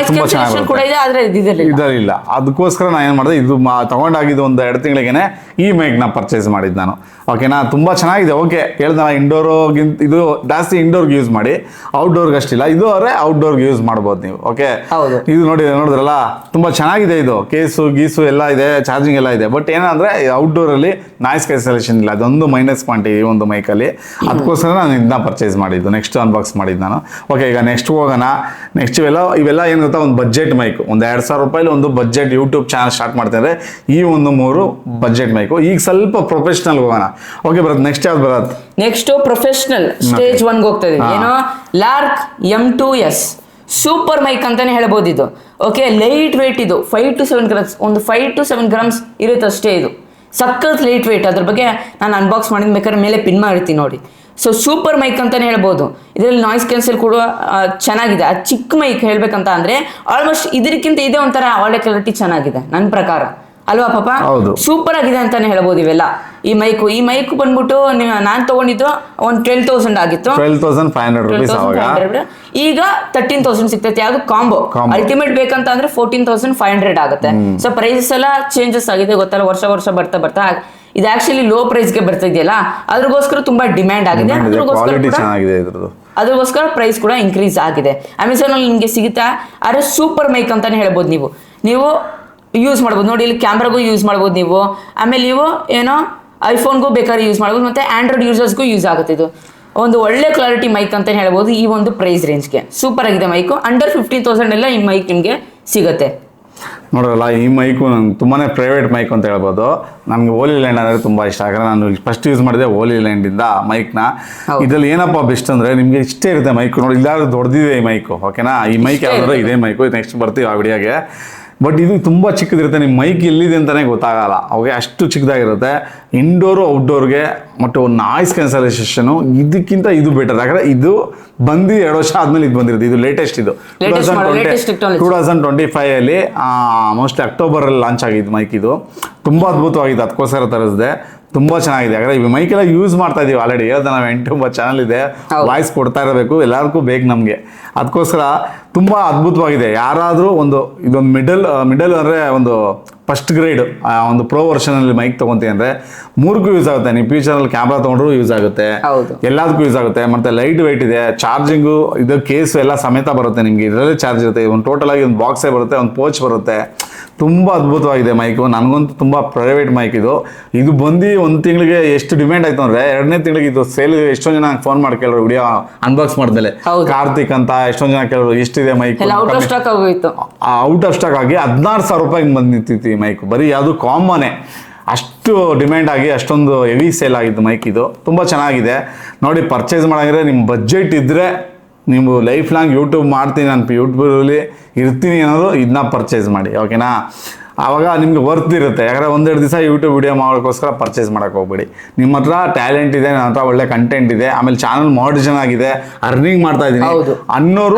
ಇದರಿಲ್ಲ. ಅದಕ್ಕೋಸ್ಕರ ನಾನು ಏನ್ ಮಾಡಿದೆ, ಇದು ತಗೊಂಡಾಗಿದ್ದು ಒಂದು 2 ತಿಂಗಳಿಗೆನೆ ಈ ಮೈಕ್ ನ ಪರ್ಚೇಸ್ ಮಾಡಿದ್ದು ನಾನು. ಓಕೆನಾ, ತುಂಬಾ ಚೆನ್ನಾಗಿದೆ. ಓಕೆ, ಹೇಳ್ದ ಇಂಡೋರ್ಗಿಂತ ಇದು ಜಾಸ್ತಿ ಇಂಡೋರ್ಗೆ ಯೂಸ್ ಮಾಡಿ, ಔಟ್ಡೋರ್ಗೆ ಅಷ್ಟಿಲ್ಲ. ಇದು ಅವರೇ ಔಟ್ಡೋರ್ಗೆ ಯೂಸ್ ಮಾಡ್ಬೋದು ನೀವು. ಓಕೆ, ಇದು ನೋಡಿದ್ರಲ್ಲ, ತುಂಬಾ ಚೆನ್ನಾಗಿದೆ. ಇದು ಕೇಸು ಗೀಸು ಎಲ್ಲ ಇದೆ, ಚಾರ್ಜಿಂಗ್ ಎಲ್ಲ ಇದೆ. ಬಟ್ ಏನಂದ್ರೆ ಔಟ್ಡೋರ್ ಅಲ್ಲಿ ನಾಯ್ಸ್ ಕ್ಯಾನ್ಸಲೇಷನ್ ಇಲ್ಲ. ಅದೊಂದು ಮೈನಸ್ ಪಾಯಿಂಟ್ ಈ ಒಂದು ಮೈಕಲ್ಲಿ. ಅದಕ್ಕೋಸ್ಕರ ನಾನು ಇದನ್ನ ಪರ್ಚೇಸ್ ಮಾಡಿದ್ದು, ನೆಕ್ಸ್ಟ್ ಅನ್ಬಾಕ್ಸ್ ಮಾಡಿದ್ದು ನಾನು. ಓಕೆ, ಈಗ ನೆಕ್ಸ್ಟ್ ಹೋಗೋಣ. ನೆಕ್ಸ್ಟ್ ಇವೆಲ್ಲ ಏನು ಗೊತ್ತಾ, ಒಂದು ಬಜೆಟ್ ಮೈಕ್. ಒಂದು 2000 ರೂಪಾಯಿಲಿ ಒಂದು ಬಜೆಟ್ ಯೂಟ್ಯೂಬ್ ಚಾನಲ್ ಸ್ಟಾರ್ಟ್ ಮಾಡ್ತಾರೆ. ಈ ಒಂದು 3 ಬಜೆಟ್ ಮೈಕು. ಈಗ ಸ್ವಲ್ಪ ಪ್ರೊಫೆಷನಲ್ ಹೋಗೋಣ. ಓಕೆ, ಬರುತ್ತೆ. ನೆಕ್ಸ್ಟ್ ಯಾವ್ದು ಬರುತ್ತೆ? ನೆಕ್ಸ್ಟ್ ಪ್ರೊಫೆಷನಲ್ ಸ್ಟೇಜ್ 1 ಹೋಗ್ತಾ ಇದೀವಿ. ಏನೋ ಲಾರ್ಕ್ M2S ಸೂಪರ್ ಮೈಕ್ ಅಂತಾನೆ ಹೇಳ್ಬೋದು ಇದು. ಓಕೆ, ಲೈಟ್ ವೇಟ್ ಇದು. 5 to 7 ಗ್ರಾಮ್ಸ್, ಒಂದು 5 to 7 ಗ್ರಾಮ್ಸ್ ಇರುತ್ತೆ ಅಷ್ಟೇ. ಇದು ಸಖತ್ ಲೈಟ್ ವೇಟ್. ಅದ್ರ ಬಗ್ಗೆ ನಾನು ಅನ್ಬಾಕ್ಸ್ ಮಾಡಿದ ಬೇಕಾದ್ರೆ ಮೇಲೆ ಪಿನ್ ಮಾಡಿರ್ತೀನಿ ನೋಡಿ. ಸೊ ಸೂಪರ್ ಮೈಕ್ ಅಂತಾನೆ ಹೇಳ್ಬೋದು. ಇದರಲ್ಲಿ ನಾಯ್ಸ್ ಕ್ಯಾನ್ಸಲ್ ಕೂಡ ಚೆನ್ನಾಗಿದೆ. ಆ ಚಿಕ್ಕ ಮೈಕ್ ಹೇಳ್ಬೇಕಂತ ಅಂದ್ರೆ ಆಲ್ಮೋಸ್ಟ್ ಇದಕ್ಕಿಂತ ಇದೇ ಒಂಥರ ಆಡಿಯೋ ಕ್ವಾಲಿಟಿ ಚೆನ್ನಾಗಿದೆ ನನ್ನ ಪ್ರಕಾರ, ಅಲ್ವಾ ಪಾಪ? ಸೂಪರ್ ಆಗಿದೆ ಅಂತಾನೆ ಹೇಳ್ಬೋದು ಇವೆಲ್ಲ. ಈ ಮೈಕ್ ಬಂದ್ಬಿಟ್ಟು ನಾನ್ ತಗೊಂಡಿದ್ದು ಒಂದು 12,000 ಆಗಿತ್ತು. 12,500 ರೂಪೀಸ್ ಈಗ 13,000 ಸಿಗ್ತೈತೆ. ಯಾವ್ದು ಕಾಂಬೋ. ಅಲ್ಟಿಮೇಟ್ ಬೇಕಂತ ಅಂದ್ರೆ 14,500 ಆಗುತ್ತೆ. ಸೊ ಪ್ರೈಸಸ್ ಎಲ್ಲ ಚೇಂಜಸ್ ಆಗಿದೆ, ಗೊತ್ತಲ್ಲ, ವರ್ಷ ಬರ್ತಾ ಇದು ಆಕ್ಚುಲಿ ಲೋ ಪ್ರೈಸ್ಗೆ ಬರ್ತಾ ಇದೆಯಲ್ಲ, ಅದ್ರಗೋಸ್ಕರ ತುಂಬಾ ಡಿಮ್ಯಾಂಡ್ ಆಗಿದೆ. ಅದ್ರಗೋಸ್ಕರ ಪ್ರೈಸ್ ಕೂಡ ಇನ್ಕ್ರೀಸ್ ಆಗಿದೆ. ಅಮೆಝಾನ್ ಅಲ್ಲಿ ನಿಮ್ಗೆ ಸಿಗುತ್ತಾ. ಆದ್ರೆ ಸೂಪರ್ ಮೈಕ್ ಅಂತಾನೆ ಹೇಳ್ಬೋದು. ನೀವು ಯೂಸ್ ಮಾಡ್ಬೋದು ನೋಡಿ. ಇಲ್ಲಿ ಕ್ಯಾಮ್ರಾಗೂ ಯೂಸ್ ಮಾಡ್ಬೋದು ನೀವು. ಆಮೇಲೆ ನೀವು ಏನೋ ಐಫೋನ್ಗೂ ಬೇಕಾದ್ರೆ ಯೂಸ್ ಮಾಡ್ಬೋದು, ಮತ್ತೆ ಆಂಡ್ರಾಯ್ಡ್ ಯೂಸರ್ಸ್ಗೂ ಯೂಸ್ ಆಗುತ್ತೆ. ಇದು ಒಂದು ಒಳ್ಳೆ ಕ್ಲಾರಿಟಿ ಮೈಕ್ ಅಂತ ಹೇಳ್ಬೋದು ಈ ಒಂದು ಪ್ರೈಸ್ ರೇಂಜ್ಗೆ. ಸೂಪರ್ ಆಗಿದೆ ಮೈಕು. ಅಂಡರ್ 50,000 ಎಲ್ಲ ಈ ಮೈಕ್ ನಿಮಗೆ ಸಿಗುತ್ತೆ. ನೋಡೋಲ್ಲ, ಈ ಮೈಕು ನಂಗೆ ತುಂಬಾ ಪ್ರೈವೇಟ್ ಮೈಕ್ ಅಂತ ಹೇಳ್ಬೋದು. ನನಗೆ ಓಲಿ ಲ್ಯಾಂಡ್ ಅಂದರೆ ತುಂಬ ಇಷ್ಟ. ಯಾಕಂದರೆ ನಾನು ಫಸ್ಟ್ ಯೂಸ್ ಮಾಡಿದೆ ಓಲಿ ಲ್ಯಾಂಡಿಂದ ಮೈಕ್ನ. ಇದರಲ್ಲಿ ಏನಪ್ಪ ಬೆಸ್ಟ್ ಅಂದರೆ, ನಿಮಗೆ ಇಷ್ಟೇ ಇರುತ್ತೆ ಮೈಕು. ನೋಡಿ, ಇಲ್ಲಾದ್ರೂ ದೊಡ್ಡದಿದೆ ಈ ಮೈಕು. ಓಕೆನಾ, ಈ ಮೈಕ್ ಯಾವ್ದಾದ್ರು ಇದೇ ಮೈಕು. ನೆಕ್ಸ್ಟ್ ಬರ್ತೀವಿ ಆ ವಿಡಿಯೋಗೆ. ಬಟ್ ಇದು ತುಂಬ ಚಿಕ್ಕದಿರುತ್ತೆ, ನಿಮ್ಮ ಮೈಕ್ ಎಲ್ಲಿದೆ ಅಂತಲೇ ಗೊತ್ತಾಗಲ್ಲ. ಓಕೆ, ಅಷ್ಟು ಚಿಕ್ಕದಾಗಿರುತ್ತೆ. ಇಂಡೋರು ಔಟ್ಡೋರ್ಗೆ ಮತ್ತು ನಾಯ್ಸ್ ಕ್ಯಾನ್ಸಲೇಷನು ಇದಕ್ಕಿಂತ ಇದು ಬೆಟರ್. ಯಾಕಂದರೆ ಇದು ಬಂದು 2 ವರ್ಷ ಆದಮೇಲೆ ಇದು ಬಂದಿರುತ್ತೆ. ಇದು ಲೇಟೆಸ್ಟ್. ಇದು 2025 ಮೋಸ್ಟ್ಲಿ ಅಕ್ಟೋಬರಲ್ಲಿ ಲಾಂಚ್ ಆಗಿದ್ದು ಮೈಕ್. ಇದು ತುಂಬ ಅದ್ಭುತವಾಗಿದೆ, ಅದಕ್ಕೋಸ್ಕರ ತರಿಸಿದೆ. ತುಂಬ ಚೆನ್ನಾಗಿದೆ. ಯಾಕಂದರೆ ಈ ಮೈಕೆಲ್ಲ ಯೂಸ್ ಮಾಡ್ತಾ ಇದೀವಿ ಆಲ್ರೆಡಿ. ನಾವು 8 ಚಾನಲ್ ಇದೆ, ವಾಯ್ಸ್ ಕೊಡ್ತಾ ಇರಬೇಕು, ಎಲ್ಲರಿಗೂ ಬೇಕು ನಮಗೆ. ಅದಕ್ಕೋಸ್ಕರ ತುಂಬ ಅದ್ಭುತವಾಗಿದೆ. ಯಾರಾದರೂ ಇದೊಂದು ಮಿಡಲ್ ಅಂದರೆ ಒಂದು ಫಸ್ಟ್ ಗ್ರೇಡ್ ಒಂದು ಪ್ರೋ ವರ್ಷನಲ್ಲಿ ಮೈಕ್ ತೊಗೊತೀನಿ ಅಂದರೆ 3ಕ್ಕೂ ಯೂಸ್ ಆಗುತ್ತೆ. ನೀವು ಫ್ಯೂಚರಲ್ಲಿ ಕ್ಯಾಮ್ರಾ ತೊಗೊಂಡ್ರು ಯೂಸ್ ಆಗುತ್ತೆ, ಎಲ್ಲದಕ್ಕೂ ಯೂಸ್ ಆಗುತ್ತೆ. ಮತ್ತು ಲೈಟ್ ವೆಯ್ಟ್ ಇದೆ, ಚಾರ್ಜಿಂಗು ಇದು ಕೇಸು ಎಲ್ಲ ಸಮೇತ ಬರುತ್ತೆ ನಿಮಗೆ. ಇದರಲ್ಲೇ ಚಾರ್ಜ್ ಇರುತ್ತೆ. ಒಂದು ಟೋಟಲಾಗಿ ಒಂದು ಬಾಕ್ಸೇ ಬರುತ್ತೆ, ಒಂದು ಪೋಚ್ ಬರುತ್ತೆ. ತುಂಬ ಅದ್ಭುತವಾಗಿದೆ ಮೈಕು. ನನಗಂತೂ ತುಂಬ ಪ್ರೈವೇಟ್ ಮೈಕ್ ಇದು. ಇದು ಬಂದು 1 ತಿಂಗಳಿಗೆ ಎಷ್ಟು ಡಿಮ್ಯಾಂಡ್ ಆಯ್ತು ಅಂದರೆ 2ನೇ ತಿಂಗಳಿಗೆ ಇದು ಸೇಲ್. ಎಷ್ಟೊಂದು ಜನ ಫೋನ್ ಮಾಡಿ ಕೇಳೋರು ವಿಡಿಯೋ ಅನ್ಬಾಕ್ಸ್ ಮಾಡಿದ್ಮೇಲೆ, ಕಾರ್ತಿಕ್ ಅಂತ ಎಷ್ಟೊಂದು ಜನ ಕೇಳೋರು ಎಷ್ಟಿದೆ ಮೈಕ್. ಔಟ್ ಆಫ್ ಸ್ಟಾಕ್ ಆಗಿ 16,000 ರೂಪಾಯಿಗೆ ಬಂದು ನಿಂತಿತ್ತು ಈ ಮೈಕ್. ಬರೀ ಯಾವುದು ಕಾಮನೇ, ಅಷ್ಟು ಡಿಮ್ಯಾಂಡ್ ಆಗಿ ಅಷ್ಟೊಂದು ಹೆವಿ ಸೇಲ್ ಆಗಿದ್ದು ಮೈಕ್. ಇದು ತುಂಬ ಚೆನ್ನಾಗಿದೆ ನೋಡಿ. ಪರ್ಚೇಸ್ ಮಾಡೋಂಗಿದ್ರೆ ನಿಮ್ಮ ಬಜೆಟ್ ಇದ್ದರೆ, ನೀವು ಲೈಫ್ ಲಾಂಗ್ ಯೂಟ್ಯೂಬ್ ಮಾಡ್ತೀನಿ, ನಾನು ಯೂಟ್ಯೂಬಲ್ಲಿ ಇರ್ತೀನಿ ಅನ್ನೋದು ಇದನ್ನ ಪರ್ಚೇಸ್ ಮಾಡಿ. ಓಕೆನಾ? ಆವಾಗ ನಿಮ್ಗೆ ವರ್ತ್ ಇರುತ್ತೆ. ಯಾಕಂದರೆ 1-2 ದಿವಸ ಯೂಟ್ಯೂಬ್ ವಿಡಿಯೋ ಮಾಡೋಕ್ಕೋಸ್ಕರ ಪರ್ಚೇಸ್ ಮಾಡೋಕ್ಕೆ ಹೋಗ್ಬೇಡಿ. ನಿಮ್ಮ ಹತ್ರ ಟ್ಯಾಲೆಂಟ್ ಇದೆ, ನನ್ನ ಹತ್ರ ಒಳ್ಳೆ ಕಂಟೆಂಟ್ ಇದೆ, ಆಮೇಲೆ ಚಾನಲ್ ಮಾಡರ್ನ್ ಆಗಿದೆ, ಅರ್ನಿಂಗ್ ಮಾಡ್ತಾ ಇದ್ದೀನಿ ಅನ್ನೋರು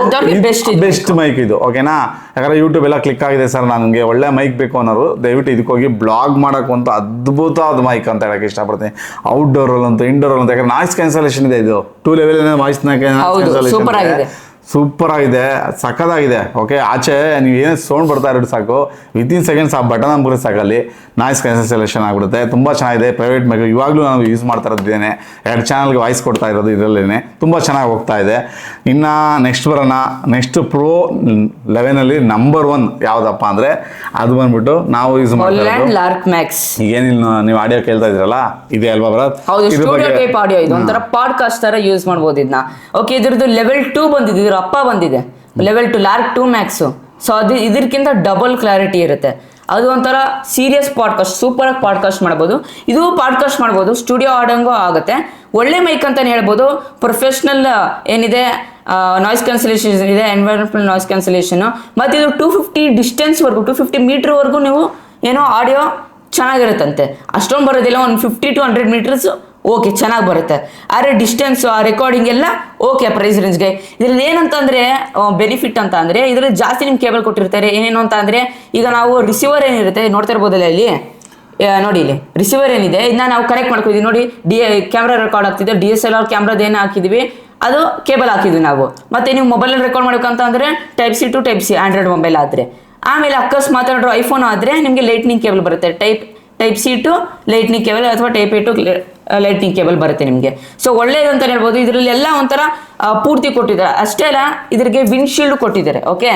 ಬೆಸ್ಟ್ ಮೈಕ್ ಇದು. ಓಕೆನಾ? ಯಾಕಂದರೆ ಯೂಟ್ಯೂಬ್ ಎಲ್ಲ ಕ್ಲಿಕ್ ಆಗಿದೆ ಸರ್, ನನಗೆ ಒಳ್ಳೆ ಮೈಕ್ ಬೇಕು ಅನ್ನೋರು ದಯವಿಟ್ಟು ಇದಕ್ಕೆ ಹೋಗಿ ಬ್ಲಾಗ್ ಮಾಡೋಕ್ಕಂತೂ ಅದ್ಭುತವಾದ ಮೈಕ್ ಅಂತ ಹೇಳಕ್ಕೆ ಇಷ್ಟಪಡ್ತೀನಿ. ಔಟ್ಡೋರಲ್ಲಂತೂ ಇಂಡೋರಲ್ಲಂತೂ. ಯಾಕಂದರೆ ನಾಯ್ಸ್ ಕ್ಯಾನ್ಸಲೇಷನ್ ಇದೆ. ಇದು 2 ಲೆವೆಲ್ ವಾಯ್ಸ್ ಕ್ಯಾನ್ಸಲೇಷನ್ ಸೂಪರ್ ಆಗಿದೆ, ಸಖತ್ತಾಗಿದೆ. ಓಕೆ, ಆಚೆ ನೀವು ಏನು ಸೌಂಡ್ ಬರ್ತಾ ಇರೋದು ಸಾಕು, ವಿತಿನ್ ಸೆಕೆಂಡ್ಸ್ ಆ ಬಟನ್ ಅಂಬುದ್ರೆ ಸಾಕಲ್ಲಿ ನಾಯ್ಸ್ ಕ್ಯಾನ್ಸಲೇಷನ್ ಆಗಿಬಿಡುತ್ತೆ. ತುಂಬ ಚೆನ್ನಾಗಿದೆ ಪ್ರೈವೇಟ್ ಮೈಕ್. ಇವಾಗಲೂ ನಾನು ಯೂಸ್ ಮಾಡ್ತಾ ಇರೋದೇನೆ, 2 ಚಾನಲ್ಗೆ ವಾಯ್ಸ್ ಕೊಡ್ತಾ ಇರೋದು ಇದರಲ್ಲೇ. ತುಂಬ ಚೆನ್ನಾಗಿ ಹೋಗ್ತಾ ಇದೆ. ಇನ್ನು ನೆಕ್ಸ್ಟ್ ಬರೋಣ. ನೆಕ್ಸ್ಟ್ ಪ್ರೋ 11ಅಲ್ಲಿ ನಂಬರ್ 1 ಯಾವುದಪ್ಪ ಅಂದರೆ ಅದು ಬಂದ್ಬಿಟ್ಟು ನಾವು ಯೂಸ್ ಮಾಡ್ತೀವಿ ಲಾರ್ಕ್ ಮ್ಯಾಕ್ಸ್. ಏನಿಲ್ಲ, ನೀವು ಆಡಿಯೋ ಕೇಳ್ತಾ ಇದ್ರಲ್ಲ, ಇದೆ ಅಲ್ವಾ ಬರೋದು? Studio type audio. ಇದು ಒಂಥರ ಪಾಡ್ಕಾಸ್ಟ್ ಥರ ಯೂಸ್ ಮಾಡ್ಬೋದು ಇದನ್ನ. ಓಕೆ, ಇದ್ರದ್ದು ಲೆವೆಲ್ 2 ಬಂದಿದೆ, ಅಪ್ಪ ಬಂದಿದೆ ಲೆವೆಲ್ 2 ಲಾರ್ಕ್ 2 ಮ್ಯಾಕ್ಸು. ಸೊ ಅದು ಇದಕ್ಕಿಂತ ಡಬಲ್ ಕ್ಲಾರಿಟಿ ಇರುತ್ತೆ. ಅದು ಒಂಥರ ಸೀರಿಯಸ್ ಪಾಡ್ಕಾಸ್ಟ್, ಸೂಪರ್ ಆಗಿ ಪಾಡ್ಕಾಸ್ಟ್ ಮಾಡ್ಬೋದು. ಇದು ಪಾಡ್ಕಾಸ್ಟ್ ಮಾಡ್ಬೋದು, ಸ್ಟುಡಿಯೋ ಆಡಂಗೂ ಆಗುತ್ತೆ. ಒಳ್ಳೆ ಮೈಕ್ ಅಂತಲೇ ಹೇಳ್ಬೋದು. ಪ್ರೊಫೆಷ್ನಲ್ ಏನಿದೆ, ನಾಯ್ಸ್ ಕ್ಯಾನ್ಸಲೇಷನ್ ಇದೆ, ಎನ್ವೈರನ್ಮೆಂಟಲ್ ನಾಯ್ಸ್ ಕ್ಯಾನ್ಸಲೇಷನು. ಮತ್ತು ಇದು 250 ಡಿಸ್ಟೆನ್ಸ್ವರೆಗೂ, 250 ಮೀಟ್ರ್ವರೆಗೂ ನೀವು ಏನೋ ಆಡಿಯೋ ಚೆನ್ನಾಗಿರುತ್ತಂತೆ. ಅಷ್ಟೊಂದು ಬರೋದಿಲ್ಲ, ಒಂದು 50 to 100 ಮೀಟರ್ಸ್ ಓಕೆ ಚೆನ್ನಾಗಿ ಬರುತ್ತೆ. ಆದರೆ ಡಿಸ್ಟೆನ್ಸು, ಆ ರೆಕಾರ್ಡಿಂಗ್ ಎಲ್ಲ ಓಕೆ ಪ್ರೈಸ್ ರೇಂಜ್ಗೆ. ಇದ್ರಲ್ಲಿ ಏನಂತಂದರೆ ಬೆನಿಫಿಟ್ ಅಂತ ಅಂದರೆ ಇದರಲ್ಲಿ ಜಾಸ್ತಿ ನಿಮ್ಮ ಕೇಬಲ್ ಕೊಟ್ಟಿರ್ತಾರೆ. ಏನೇನು ಅಂತ ಅಂದರೆ, ಈಗ ನಾವು ರಿಸೀವರ್ ಏನಿರುತ್ತೆ ನೋಡ್ತಾ ಇರ್ಬೋದಲ್ಲ ಇಲ್ಲಿ, ನೋಡಿ ಇಲ್ಲಿ ರಿಸೀವರ್ ಏನಿದೆ ಇದನ್ನ ನಾವು ಕನೆಕ್ಟ್ ಮಾಡ್ಕೊಂಡಿದ್ದೀವಿ ನೋಡಿ. ಕ್ಯಾಮ್ರಾ ರೆಕಾರ್ಡ್ ಆಗ್ತಿದೆ, DSLR ಕ್ಯಾಮ್ರಾದ ಏನು ಹಾಕಿದ್ವಿ ಅದು ಕೇಬಲ್ ಹಾಕಿದ್ವಿ ನಾವು. ಮತ್ತು ನೀವು ಮೊಬೈಲಲ್ಲಿ ರೆಕಾರ್ಡ್ ಮಾಡ್ಬೇಕಂತ ಅಂದರೆ Type-C to Type-C Android mobile ಆದರೆ. ಆಮೇಲೆ ಅಕಸ್ಮಾತ್ ಐಫೋನ್ ಆದರೆ ನಿಮಗೆ ಲೈಟ್ನಿಂಗ್ ಕೇಬಲ್ ಬರುತ್ತೆ. Type-C to ಲೈಟ್ನಿಂಗ್ ಕೇಬಲ್ ಅಥವಾ Type-A to ಲೈಟ್ನಿಂಗ್ ಕೇಬಲ್ ಬರುತ್ತೆ ನಿಮಗೆ. ಸೊ ಒಳ್ಳೇದು ಅಂತ ಹೇಳ್ಬೋದು. ಇದರಲ್ಲಿ ಎಲ್ಲ ಒಂಥರ ಪೂರ್ತಿ ಕೊಟ್ಟಿದ್ದಾರೆ. ಅಷ್ಟೇ ಅಲ್ಲ, ಇದ್ರಿಗೆ ವಿಂಡ್ಶೀಲ್ಡ್ ಕೊಟ್ಟಿದ್ದಾರೆ. ಓಕೆ,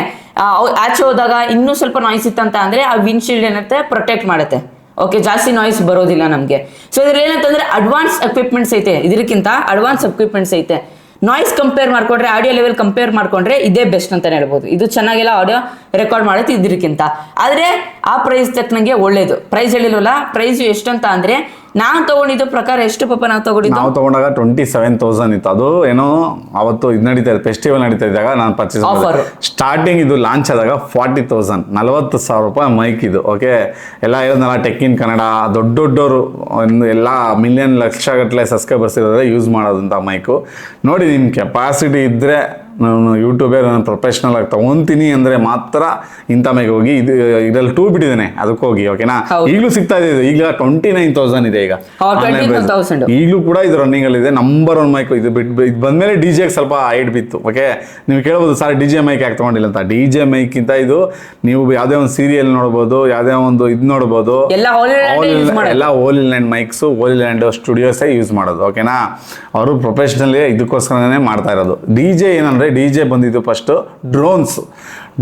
ಆಚೆ ಹೋದಾಗ ಇನ್ನೂ ಸ್ವಲ್ಪ ನಾಯ್ಸ್ ಇತ್ತಂತ ಅಂದರೆ ಆ ವಿಂಡ್ಶೀಲ್ಡ್ ಏನಿರುತ್ತೆ ಪ್ರೊಟೆಕ್ಟ್ ಮಾಡುತ್ತೆ. ಓಕೆ, ಜಾಸ್ತಿ ನಾಯ್ಸ್ ಬರೋದಿಲ್ಲ ನಮಗೆ. ಸೊ ಇದ್ರಲ್ಲಿ ಏನಂತಂದರೆ ಅಡ್ವಾನ್ಸ್ ಎಕ್ವಿಪ್ಮೆಂಟ್ಸ್ ಐತೆ, ಇದಕ್ಕಿಂತ ಅಡ್ವಾನ್ಸ್ ಎಕ್ವಿಪ್ಮೆಂಟ್ಸ್ ಐತೆ. ನಾಯ್ಸ್ ಕಂಪೇರ್ ಮಾಡ್ಕೊಂಡ್ರೆ, ಆಡಿಯೋ ಲೆವೆಲ್ ಕಂಪೇರ್ ಮಾಡ್ಕೊಂಡ್ರೆ ಇದೇ ಬೆಸ್ಟ್ ಅಂತ ಹೇಳ್ಬೋದು. ಇದು ಚೆನ್ನಾಗೆಲ್ಲ ಆಡಿಯೋ ರೆಕಾರ್ಡ್ ಮಾಡುತ್ತೆ ಇದಕ್ಕಿಂತ. ಆದರೆ ಆ ಪ್ರೈಸ್ ತಕ್ಕನಂಗೆ ಒಳ್ಳೇದು. ಪ್ರೈಸ್ ಹೇಳಿಲ್ವಲ್ಲ, ಪ್ರೈಸ್ ಎಷ್ಟು ಅಂತ ಅಂದರೆ ನಾವು ತಗೊಂಡಿದ್ದು ಪ್ರಕಾರ ಎಷ್ಟು ಪಾಪ ನಾವು ತಗೊಂಡಾಗ 27,000 ಇತ್ತು. ಅದು ಏನೋ ಅವತ್ತು ಇದು ನಡೀತಾ ಇದೆ, ಫೆಸ್ಟಿವಲ್ ನಡೀತಾ ಇದ್ದಾಗ ನಾನು ಪರ್ಚೇಸ್ ಮಾಡಿದೆ. ಸ್ಟಾರ್ಟಿಂಗ್ ಇದು ಲಾಂಚ್ ಆದಾಗ 40,000, 40,000 ರೂಪಾಯಿ ಮೈಕ್ ಇದು. ಓಕೆ, ಎಲ್ಲ ಹೇಳಿದ್ನಲ್ಲ ಟೆಕ್ ಇನ್ ಕನ್ನಡ ದೊಡ್ಡವರು ಎಲ್ಲ ಮಿಲಿಯನ್ ಲಕ್ಷಗಟ್ಟಲೆ ಸಬ್ಸ್ಕ್ರೈಬರ್ಸ್ ಇರೋದ್ರೆ ಯೂಸ್ ಮಾಡೋದಂಥ ಮೈಕು. ನೋಡಿ, ನಿಮ್ಮ ಕೆಪಾಸಿಟಿ ಇದ್ದರೆ ನಾನು ಯೂಟ್ಯೂಬೇ ನಾನು ಪ್ರೊಫೆಷ್ನಲ್ ಆಗಿ ತೊಗೊತೀನಿ ಅಂದರೆ ಮಾತ್ರ ಇಂಥ ಮೈಕ್ ಹೋಗಿ. ಇದರಲ್ಲಿ 2 ಬಿಟ್ಟಿದ್ದೇನೆ, ಅದಕ್ಕೆ ಹೋಗಿ. ಓಕೆನಾ? ಈಗಲೂ ಸಿಗ್ತಾ ಇದೆ. ಈಗ 29,000 ಇದೆ ಈಗ ಈಗಲೂ ಕೂಡ ಇದು ರನ್ನಿಂಗಲ್ಲಿದೆ. ನಂಬರ್ 1 ಮೈಕ್ ಇದು. ಇದು ಬಂದಮೇಲೆ DJಗೆ ಸ್ವಲ್ಪ ಹೈಟ್ ಬಿತ್ತು. ಓಕೆ, ನೀವು ಕೇಳ್ಬೋದು ಸರ್ DJ ಮೈಕ್ ಯಾಕೆ ತೊಗೊಂಡಿಲ್ಲ ಅಂತ. DJ ಮೈಕ್ಕಿಂತ ಇದು ನೀವು ಯಾವುದೇ ಒಂದು ಸೀರಿಯಲ್ ನೋಡ್ಬೋದು, ಯಾವುದೇ ಒಂದು ಇದು ನೋಡ್ಬೋದು. ಎಲ್ಲ ಓಲ್ ಲ್ಯಾಂಡ್ ಮೈಕ್ಸು, ಓಲ್ ಲ್ಯಾಂಡ್ ಸ್ಟುಡಿಯೋಸೇ ಯೂಸ್ ಮಾಡೋದು. ಓಕೆನಾ? ಅವರು ಪ್ರೊಫೆಷ್ನಲಿ ಇದಕ್ಕೋಸ್ಕರನೇ ಮಾಡ್ತಾ ಇರೋದು. DJ ಏನಂದರೆ, DJ ಬಂದಿದ್ದು ಫಸ್ಟು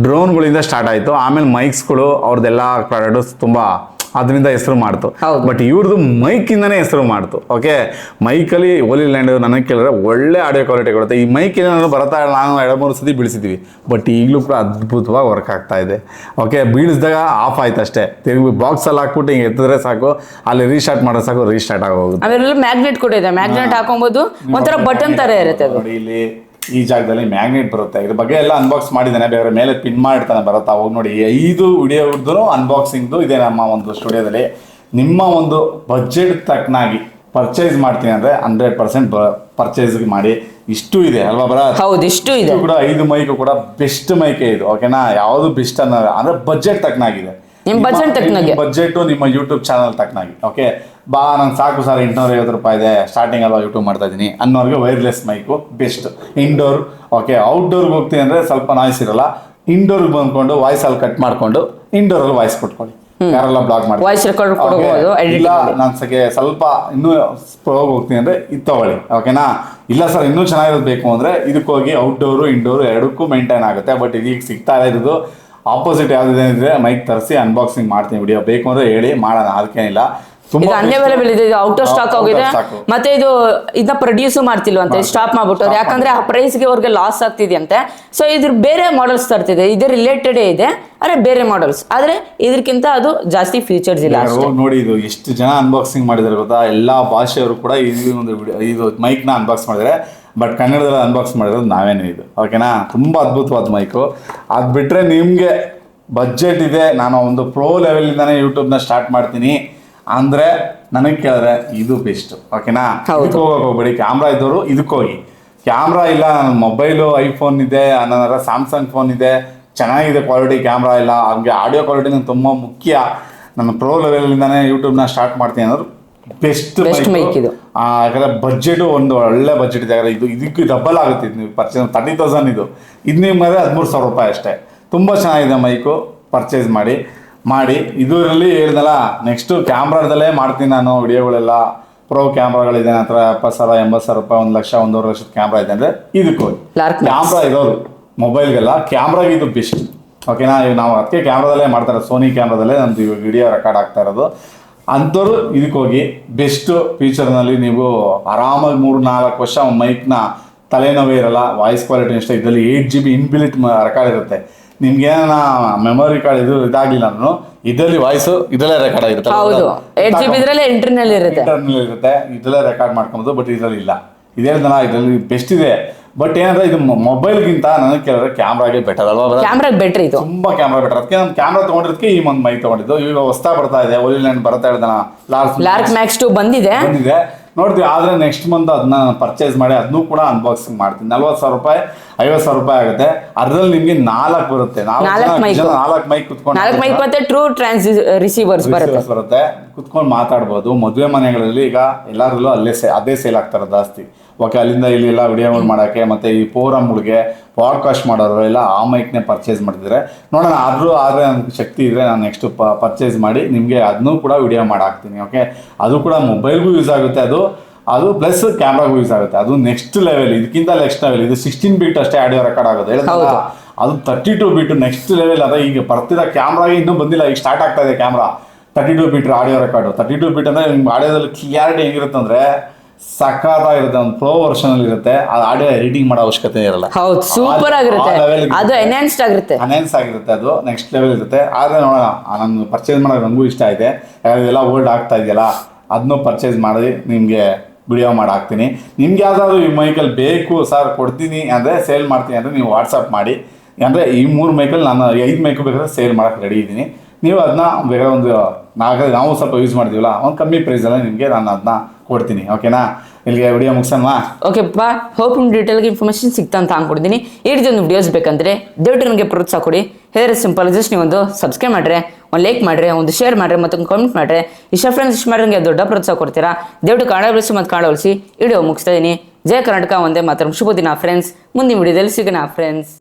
ಡ್ರೋನ್ಗಳಿಂದ ಸ್ಟಾರ್ಟ್ ಆಯಿತು. ಆಮೇಲೆ ಮೈಕ್ಸ್ಗಳು ಅವ್ರದ್ದೆಲ್ಲ ಪ್ರಾಡಕ್ಟ್ಸ್ ತುಂಬ ಅದರಿಂದ ಹೆಸರು ಮಾಡ್ತು. ಬಟ್ ಇವ್ರದ್ದು ಮೈಕಿಂದನೇ ಹೆಸರು ಮಾಡ್ತು. ಓಕೆ, ಮೈಕಲ್ಲಿ ಓಲಿ ಲ್ಯಾಂಡ್ ನನಗೆ ಕೇಳಿದ್ರೆ ಒಳ್ಳೆ ಆಡಿಯೋ ಕ್ವಾಲಿಟಿ ಕೊಡುತ್ತೆ. ಈ ಮೈಕ್ ಏನಾದ್ರು ಬರ್ತಾ ಇಲ್ಲ, ನಾನು 2-3 ಸತಿ ಬೀಳಿಸಿದ್ವಿ. ಬಟ್ ಈಗಲೂ ಕೂಡ ಅದ್ಭುತವಾಗಿ ವರ್ಕ್ ಆಗ್ತಾ ಇದೆ. ಓಕೆ, ಬೀಳಿಸಿದಾಗ ಆಫ್ ಆಯ್ತು ಅಷ್ಟೇ. ತಿರುಗಿ ಬಾಕ್ಸಲ್ಲಿ ಹಾಕ್ಬಿಟ್ಟು ಹಿಂಗೆ ಎತ್ತಿದ್ರೆ ಸಾಕು, ಅಲ್ಲಿ ರೀಸ್ಟಾರ್ಟ್ ಮಾಡಿದ್ರೆ ಸಾಕು, ರೀಸ್ಟಾರ್ಟ್ ಆಗೋಗುತ್ತೆ. ಆಮೇಲೆ ಮ್ಯಾಗ್ನೆಟ್ ಕೂಡ ಇದೆ, ಮ್ಯಾಗ್ನೆಟ್ ಹಾಕೊಬೋದು. ಒಂಥರ ಬಟನ್ ಥರ ಇರುತ್ತೆ ಅದು. ನೋಡಿ ಇಲ್ಲಿ ಈ ಜಾಗದಲ್ಲಿ ಮ್ಯಾಗ್ನೆಟ್ ಬರುತ್ತೆ. ಇದ್ರ ಬಗ್ಗೆ ಎಲ್ಲ ಅನ್ಬಾಕ್ಸ್ ಮಾಡಿದ್ದಾನೆ, ಬೇರೆ ಮೇಲೆ ಪಿನ್ ಮಾಡಿರ್ತಾನೆ, ಬರುತ್ತಾ ಹೋಗಿ ನೋಡಿ. 5 ವಿಡಿಯೋದ್ದು ಅನ್ಬಾಕ್ಸಿಂಗ್ದು ಇದೆ ನಮ್ಮ ಒಂದು ಸ್ಟುಡಿಯೋದಲ್ಲಿ. ನಿಮ್ಮ ಒಂದು ಬಜೆಟ್ ತಕ್ಕನಾಗಿ ಪರ್ಚೇಸ್ ಮಾಡ್ತೀನಿ ಅಂದರೆ 100% ಪರ್ಚೇಸ್ ಮಾಡಿ. ಇಷ್ಟು ಇದೆ ಅಲ್ವಾ ಭರತ್? ಹೌದು, ಇಷ್ಟು ಇದೆ ಕೂಡ 5 ಮೈಕ್ ಕೂಡ ಬೆಸ್ಟ್ ಮೈಕೆ ಇದು, ಓಕೆನಾ? ಯಾವುದು ಬೆಸ್ಟ್ ಅನ್ನೋದು ಅಂದ್ರೆ ಬಜೆಟ್ ತಕ್ಕನಾಗಿದೆ, ನಿಮ್ಮ ಬಜೆಟ್ ತಕ್ಕನಾಗಿ, ಬಜೆಟ್ ನಿಮ್ಮ ಯೂಟ್ಯೂಬ್ ಚಾನಲ್ ತಕ್ಕನಾಗಿ. ಓಕೆ, ನಂಗೆ ಸಾಕು ಸರ್ 850 ರೂಪಾಯಿ ಇದೆ, ಸ್ಟಾರ್ಟಿಂಗ್ ಅಲ್ವಾ ಯೂಟ್ಯೂಬ್ ಮಾಡ್ತಾ ಇದ್ದೀನಿ ಅನ್ನೋರಿಗೆ wireless mic best. Indoor, okay, ಔಟ್ಡೋರ್ಗೆ ಹೋಗ್ತೀನಿ ಅಂದರೆ ಸ್ವಲ್ಪ ನಾಯ್ಸ್ ಇರಲ್ಲ. ಇಂಡೋರ್ಗೆ ಬಂದ್ಕೊಂಡು ವಾಯ್ಸ್ ಅಲ್ಲಿ ಕಟ್ ಮಾಡ್ಕೊಂಡು ಇಂಡೋರಲ್ಲಿ ವಾಯ್ಸ್ ಕೊಟ್ಕೊಳ್ಳಿ, ಯಾರೆಲ್ಲ ಬ್ಲಾಗ್ ಮಾಡಿ ವಾಯ್ಸ್ ರೆಕಾರ್ಡ್ ಕೊಡಬಹುದು. ಇಲ್ಲ ನನ್ಸಕ್ಕೆ ಸ್ವಲ್ಪ ಇನ್ನೂ ಸ್ಪ್ರೋ ಹೋಗ್ತೀನಿ ಅಂದ್ರೆ ಇದು ತಗೊಳ್ಳಿ, ಓಕೆನಾ? ಇಲ್ಲ ಸರ್ ಇನ್ನೂ ಚೆನ್ನಾಗಿರೋದು ಬೇಕು ಅಂದ್ರೆ ಇದಕ್ಕೆ ಹೋಗಿ ಔಟ್ಡೋರು ಇಂಡೋರು ಎರಡಕ್ಕೂ ಮೇಂಟೈನ್ ಆಗುತ್ತೆ. ಬಟ್ ಇದೀಗ ಸಿಗ್ತಾ ಇರೋದು ಆಪೋಸಿಟ್ ಯಾವ್ದಿದೆ ಅಂದ್ರೆ ಮೈಕ್ ತರಿಸಿ ಅನ್ಬಾಕ್ಸಿಂಗ್ ಮಾಡ್ತೀನಿ. ವಿಡಿಯೋ ಬೇಕು ಅಂದ್ರೆ ಹೇಳಿ ಮಾಡೋಣ, ಅದಕ್ಕೇನಿಲ್ಲ. ಇದು ಅನ್ಅವೈಲೇಬಲ್ ಇದೆ, ಔಟ್ ಸ್ಟಾಕ್ ಆಗಿದೆ. ಮತ್ತೆ ಇದನ್ನ ಪ್ರೊಡ್ಯೂಸ್ ಮಾಡ್ತಿಲ್ವ ಅಂತ ಸ್ಟಾಪ್ ಮಾಡ್ಬಿಟ್ಟು, ಯಾಕಂದ್ರೆ ಆ ಪ್ರೈಸ್ಗೆ ಅವ್ರಿಗೆ ಲಾಸ್ ಆಗ್ತಿದೆಯಂತೆ. ಸೊ ಇದ್ರ ಬೇರೆ ಮಾಡಲ್ಸ್ ತರ್ತಿದೆ, ಇದ್ರ ರಿಲೇಟೆಡ್ ಇದೆ, ಅರೆ ಬೇರೆ ಮಾಡಲ್ಸ್, ಆದ್ರೆ ಇದಕ್ಕಿಂತ ಅದು ಜಾಸ್ತಿ ಫೀಚರ್ಸ್ ಇಲ್ಲ. ನೋಡಿ ಇದು ಎಷ್ಟು ಜನ ಅನ್ಬಾಕ್ಸಿಂಗ್ ಮಾಡಿದಾರೆ ಗೊತ್ತಾ? ಎಲ್ಲಾ ಭಾಷೆಯವರು ಕೂಡ ಇದು ಮೈಕ್ ನ ಅನ್ಬಾಕ್ಸ್ ಮಾಡಿದ್ರೆ, ಬಟ್ ಕನ್ನಡದಲ್ಲಿ ಅನ್ಬಾಕ್ಸ್ ಮಾಡಿರೋದು ನಾವೇನು ಇದು, ಓಕೆನಾ? ತುಂಬಾ ಅದ್ಭುತವಾದ ಮೈಕು. ಅದು ಬಿಟ್ರೆ ನಿಮ್ಗೆ ಬಜೆಟ್ ಇದೆ, ನಾನು ಒಂದು ಪ್ರೋ ಲೆವೆಲ್ ಇಂದಾನೆ ಯೂಟ್ಯೂಬ್ನ ಸ್ಟಾರ್ಟ್ ಮಾಡ್ತೀನಿ ಅಂದ್ರೆ ನನಗೆ ಕೇಳಿದ್ರೆ ಇದು ಬೆಸ್ಟ್, ಓಕೆನಾ? ಇದಕ್ಕೆ ಹೋಗಕ್ಕೆ ಹೋಗ್ಬೇಡಿ. ಕ್ಯಾಮ್ರಾ ಇದ್ದವರು ಇದಕ್ಕೆ ಹೋಗಿ. ಕ್ಯಾಮ್ರಾ ಇಲ್ಲ, ನನ್ನ ಮೊಬೈಲು ಐಫೋನ್ ಇದೆ, ನನ್ನ ಸ್ಯಾಮ್ಸಂಗ್ ಫೋನ್ ಇದೆ, ಚೆನ್ನಾಗಿದೆ ಕ್ವಾಲಿಟಿ, ಕ್ಯಾಮ್ರಾ ಇಲ್ಲ, ಹಂಗೆ ಆಡಿಯೋ ಕ್ವಾಲಿಟಿ ನಂಗೆ ತುಂಬ ಮುಖ್ಯ, ನನ್ನ ಪ್ರೋ ಲೆವೆಲಿಂದಾನೆ ಯೂಟ್ಯೂಬ್ನ ಸ್ಟಾರ್ಟ್ ಮಾಡ್ತೀನಿ ಅನ್ನೋದು ಬೆಸ್ಟ್ ಮೈಕ್ ಇದು. ಯಾಕಂದ್ರೆ ಬಜೆಟ್ ಒಂದು ಒಳ್ಳೆ ಬಜೆಟ್ ಇದೆ. ಯಾಕಂದ್ರೆ ಇದಕ್ಕೆ ಡಬಲ್ ಆಗುತ್ತೆ. ಇದು ನೀವು ಪರ್ಚೇಸ್ 30,000 ಇದು ನಿಮಗೆ 13,000 ರೂಪಾಯಿ ಅಷ್ಟೇ. ತುಂಬ ಚೆನ್ನಾಗಿದೆ ಮೈಕು, ಪರ್ಚೇಸ್ ಮಾಡಿ. ಇದರಲ್ಲಿ ಹೇಳ್ದಲ್ಲ, ನೆಕ್ಸ್ಟ್ ಕ್ಯಾಮ್ರಾದಲ್ಲೇ ಮಾಡ್ತೀನಿ ನಾನು ವಿಡಿಯೋಗಳೆಲ್ಲ. ಪ್ರೋ ಕ್ಯಾಮ್ರಾಗಳಿದೆ ನನ್ನ ಹತ್ರ, 70,000 80,000 ರೂಪಾಯಿ, 1 ಲಕ್ಷ 1.5 ಲಕ್ಷದ ಕ್ಯಾಮ್ರಾ ಇದೆ ಅಂದರೆ ಇದಕ್ಕೆ ಹೋಗಿ. ಕ್ಯಾಮ್ರಾ ಇರೋರು ಮೊಬೈಲ್ಗೆಲ್ಲ ಕ್ಯಾಮ್ರಾಗೆ ಇದು ಬೆಸ್ಟ್, ಓಕೆನಾ? ನಾವು ಅದಕ್ಕೆ ಕ್ಯಾಮ್ರಾದಲ್ಲೇ ಮಾಡ್ತಾರೆ, ಸೋನಿ ಕ್ಯಾಮ್ರಾದಲ್ಲೇ ನಮ್ದು ವಿಡಿಯೋ ರೆಕಾರ್ಡ್ ಆಗ್ತಾ ಇರೋದು. ಅಂಥವ್ರು ಇದಕ್ಕೆ ಹೋಗಿ. ಬೆಸ್ಟ್ ಫೀಚರ್ನಲ್ಲಿ ನೀವು ಆರಾಮಾಗಿ 3-4 ವರ್ಷ ಮೈಕ್ನ ತಲೆನೋವೇ ಇರಲ್ಲ. ವಾಯ್ಸ್ ಕ್ವಾಲಿಟಿ ಅಷ್ಟೇ. ಇದರಲ್ಲಿ 8 GB ಇನ್ಬಿಲ್ಟ್ ರೆಕಾರ್ಡ್ ಇರುತ್ತೆ. ನಿಮ್ಗೆ ಮೆಮೊರಿ ಕಾರ್ಡ್ ಇದಾಗಲಿಲ್ಲ ನಾನು ಇದರಲ್ಲಿ ವಾಯ್ಸ್ ಇದರಲ್ಲೇ ರೆಕಾರ್ಡ್ ಆಗಿರುತ್ತೆ. ಹೌದು, 8 GB ಇದರಲ್ಲೇ ಇಂಟರ್ನಲ್ ಇರುತ್ತೆ, ಇದರಲ್ಲೇ ರೆಕಾರ್ಡ್ ಮಾಡ್ಕೊಬೋದು. ಬಟ್ ಇದರಲ್ಲಿ ಇಲ್ಲ. ಇದೇನಲ್ಲ ಇದರಲ್ಲಿ ಬೆಸ್ಟ್ ಇದೆ. ಬಟ್ ಏನಂದ್ರೆ ಇದು ಮೊಬೈಲ್ಗಿಂತ ನನಗೆ ಕೇಳಿದ್ರೆ ಕ್ಯಾಮ್ರಾಗೆ ಬೆಟರ್ ಅಲ್ವಾ? ಕ್ಯಾಮ್ರಾ ಬೆಟರ್, ಇದು ತುಂಬಾ ಕ್ಯಾಮ್ರಾ ಬೆಟರ್. ಅದಕ್ಕೆ ನಾನು ಕ್ಯಾಮ್ರಾ ತಗೊಂಡಿದ್ದಕ್ಕೆ ಈ ಒಂದು ಮೈಕ್ ತಗೊಂಡಿದ್ದು. ಈಗ ಹೊಸ್ತಾ ಬರ್ತಾ ಇದೆ, ಒಲಿಲ್ಯಾಂಡ್ ಬರ್ತಾ ಇದ್ದಾನ, ಲಾರ್ಕ್ ಮ್ಯಾಕ್ಸ್ 2 ಬಂದಿದೆ ನೋಡ್ತೀವಿ. ಆದ್ರೆ ನೆಕ್ಸ್ಟ್ ಮಂತ್ ಅದನ್ನ ಪರ್ಚೇಸ್ ಮಾಡಿ ಅದನ್ನೂ ಕೂಡ ಅನ್ಬಾಕ್ಸಿಂಗ್ ಮಾಡ್ತೀನಿ. 40,000 ರೂಪಾಯಿ 50,000 ರೂಪಾಯಿ ಆಗುತ್ತೆ. ಅದ್ರಲ್ಲಿ ನಿಮ್ಗೆ 4 ಬರುತ್ತೆ. 4 ಮೈಕ್ ಕುತ್ಕೊಂಡು, 4 ಮೈಕ್ ಮತ್ತೆ ಟ್ರೂ ರಿಸೀವರ್ಸ್ ಬರುತ್ತೆ. ಕುತ್ಕೊಂಡು ಮಾತಾಡ್ಬೋದು. ಮದುವೆ ಮನೆಗಳಲ್ಲಿ ಈಗ ಎಲ್ಲರಲ್ಲೂ ಅದೇ ಸೇಲ್ ಆಗ್ತಾರೆ ಜಾಸ್ತಿ. ಓಕೆ, ಅಲ್ಲಿಂದ ಇಲ್ಲಿ ಎಲ್ಲ ವಿಡಿಯೋಗಳು ಮಾಡೋಕ್ಕೆ ಮತ್ತು ಈ ಫೋರಮ್ಗಳಿಗೆ ಪಾಡ್ಕಾಸ್ಟ್ ಮಾಡೋರು ಎಲ್ಲ ಆ ಮೈಕ್ನೇ ಪರ್ಚೇಸ್ ಮಾಡ್ತಿದ್ರೆ ನೋಡೋಣ. ಆದರೆ ನನಗೆ ಶಕ್ತಿ ಇದ್ದರೆ ನಾನು ನೆಕ್ಸ್ಟ್ ಪರ್ಚೇಸ್ ಮಾಡಿ ನಿಮಗೆ ಅದನ್ನೂ ಕೂಡ ವಿಡಿಯೋ ಮಾಡಾಕ್ತೀನಿ. ಓಕೆ, ಅದು ಕೂಡ ಮೊಬೈಲ್ಗೂ ಯೂಸ್ ಆಗುತ್ತೆ, ಅದು ಪ್ಲಸ್ ಕ್ಯಾಮ್ರಾಗೂ ಯೂಸ್ ಆಗುತ್ತೆ. ಅದು ನೆಕ್ಸ್ಟ್ ಲೆವೆಲ್, ಇದಕ್ಕಿಂತ ನೆಕ್ಸ್ಟ್ ಲೆವೆಲ್. ಇದು 16 ಬಿಟ್ ಅಷ್ಟೇ ಆಡಿಯೋ ರೆಕಾರ್ಡ್ ಆಗೋದು, ಹೇಳಿದ್ರಲ್ಲ. ಅದು 32 ಬಿಟ್ ನೆಕ್ಸ್ಟ್ ಲೆವೆಲ್. ಅದೇ ಈಗ ಬರ್ತಿರೋ ಕ್ಯಾಮ್ರಾಗೆ ಇನ್ನೂ ಬಂದಿಲ್ಲ, ಈಗ ಸ್ಟಾರ್ಟ್ ಆಗ್ತಾ ಇದೆ ಕ್ಯಾಮ್ರಾ. 32 ಬಿಟ್ ಆಡಿಯೋ ರೆಕಾರ್ಡು. 32 ಬಿಟ್ ಅಂದರೆ ನಿಮ್ಗೆ ಆಡಿಯೋದಲ್ಲಿ ಕ್ಲಿಯಾರಿಟಿ ಹೆಂಗಿರುತ್ತೆ ಅಂದರೆ ಸಖತ್ತಾಗಿರುತ್ತೆ. ಒಂದು ಪ್ರೋ ವರ್ಷನ್ ಅಲ್ಲಿ ಇರುತ್ತೆ. ಅದು ಆಡಿಯೋ ಎಡಿಟಿಂಗ್ ಮಾಡೋ ಅವಶ್ಯಕತೆ ಇರಲ್ಲ. ಹೌದು, ಸೂಪರ್ ಆಗಿರುತ್ತೆ. ಅದು ಎನ್ಹಾನ್ಸ್ಡ್ ಆಗಿರುತ್ತೆ. ಅದು ನೆಕ್ಸ್ಟ್ ಲೆವೆಲ್ ಇರುತ್ತೆ. ಆದರೆ ನೋಡೋಣ, ನಾನು ಪರ್ಚೇಸ್ ಮಾಡೋದು ನನಗೂ ಇಷ್ಟ ಇದೆ. ಇದೆಲ್ಲ ಓಲ್ಡ್ ಆಗ್ತಾ ಇದೆಯಲ್ಲ, ಅದನ್ನೂ ಪರ್ಚೇಸ್ ಮಾಡಿ ನಿಮಗೆ ವಿಡಿಯೋ ಮಾಡಿ ಹಾಕ್ತೀನಿ. ನಿಮ್ಗೆ ಯಾವ್ದಾದ್ರು ಈ ಮೈಕಲ್ಲಿ ಬೇಕು ಸರ್ ಕೊಡ್ತೀನಿ ಅಂದರೆ, ಸೇಲ್ ಮಾಡ್ತೀನಿ ಅಂದರೆ ನೀವು ವಾಟ್ಸಪ್ ಮಾಡಿ. ಅಂದರೆ ಈ 3 ಮೈಕಲ್ಲಿ ನಾನು 5 ಮೈಕು ಬೇಕಾದ್ರೆ ಸೇಲ್ ಮಾಡೋಕ್ಕೆ ರೆಡಿ ಇದ್ದೀನಿ. ನೀವು ಅದನ್ನ ಬೇರೆ ಒಂದು ನಾವು ಸ್ವಲ್ಪ ಯೂಸ್ ಮಾಡ್ತೀವಲ್ಲ, ಒಂದು ಕಮ್ಮಿ ಪ್ರೈಸಲ್ಲಿ ನಿಮಗೆ ನಾನು ಅದನ್ನ ಕೊಡ್ತೀನಿ. ಓಕೆನಾ? ಇಲ್ಲಿಗೆ ವಿಡಿಯೋ ಮುಗಿಸೋಣ. ಓಕೆ ಪಾ, ಹೋಪ್ ನಿಮ್ಮ ಡೀಟೇಲ್ಗೆ ಇನ್ಫಾರ್ಮೇಷನ್ ಸಿಗ್ತಾ ಅಂತ ಅಂದ್ಕೊಡ್ತೀನಿ. ಈ ರೀತಿಯೊಂದು ವಿಡಿಯೋಸ್ ಬೇಕಂದ್ರೆ ದಯವಿಟ್ಟು ನನಗೆ ಪ್ರೋತ್ಸಾಹ ಕೊಡಿ. ಹೇಗೆ ಸಿಂಪಲ್, ಜಸ್ಟ್ ನೀವೊಂದು ಸಬ್ಸ್ಕ್ರೈಬ್ ಮಾಡಿರಿ, ಒಂದು ಲೈಕ್ ಮಾಡಿರಿ, ಒಂದು ಶೇರ್ ಮಾಡಿರಿ, ಮತ್ತೊಂದು ಕಾಮೆಂಟ್ ಮಾಡಿರಿ. ಇಷ್ಟ ಫ್ರೆಂಡ್ಸ್, ಇಷ್ಟ ಮಾಡಿದ್ರೆ ದೊಡ್ಡ ಪ್ರೋತ್ಸಾಹ ಕೊಡ್ತೀರಾ. ದಯವಿಟ್ಟು ಕನ್ನಡ ಬಳಸಿ ಮತ್ತು ಕನ್ನಡ ಉಳಿಸಿ. ವಿಡಿಯೋ ಮುಗಿಸ್ತಾ ಇದ್ದೀನಿ. ಜಯ ಕರ್ನಾಟಕ, ಒಂದೇ ಮಾತ್ರ. ಶುಭ ದಿನ ಫ್ರೆಂಡ್ಸ್. ಮುಂದಿನ ವಿಡಿಯೋದಲ್ಲಿ ಸಿಗೋಣ ಫ್ರೆಂಡ್ಸ್.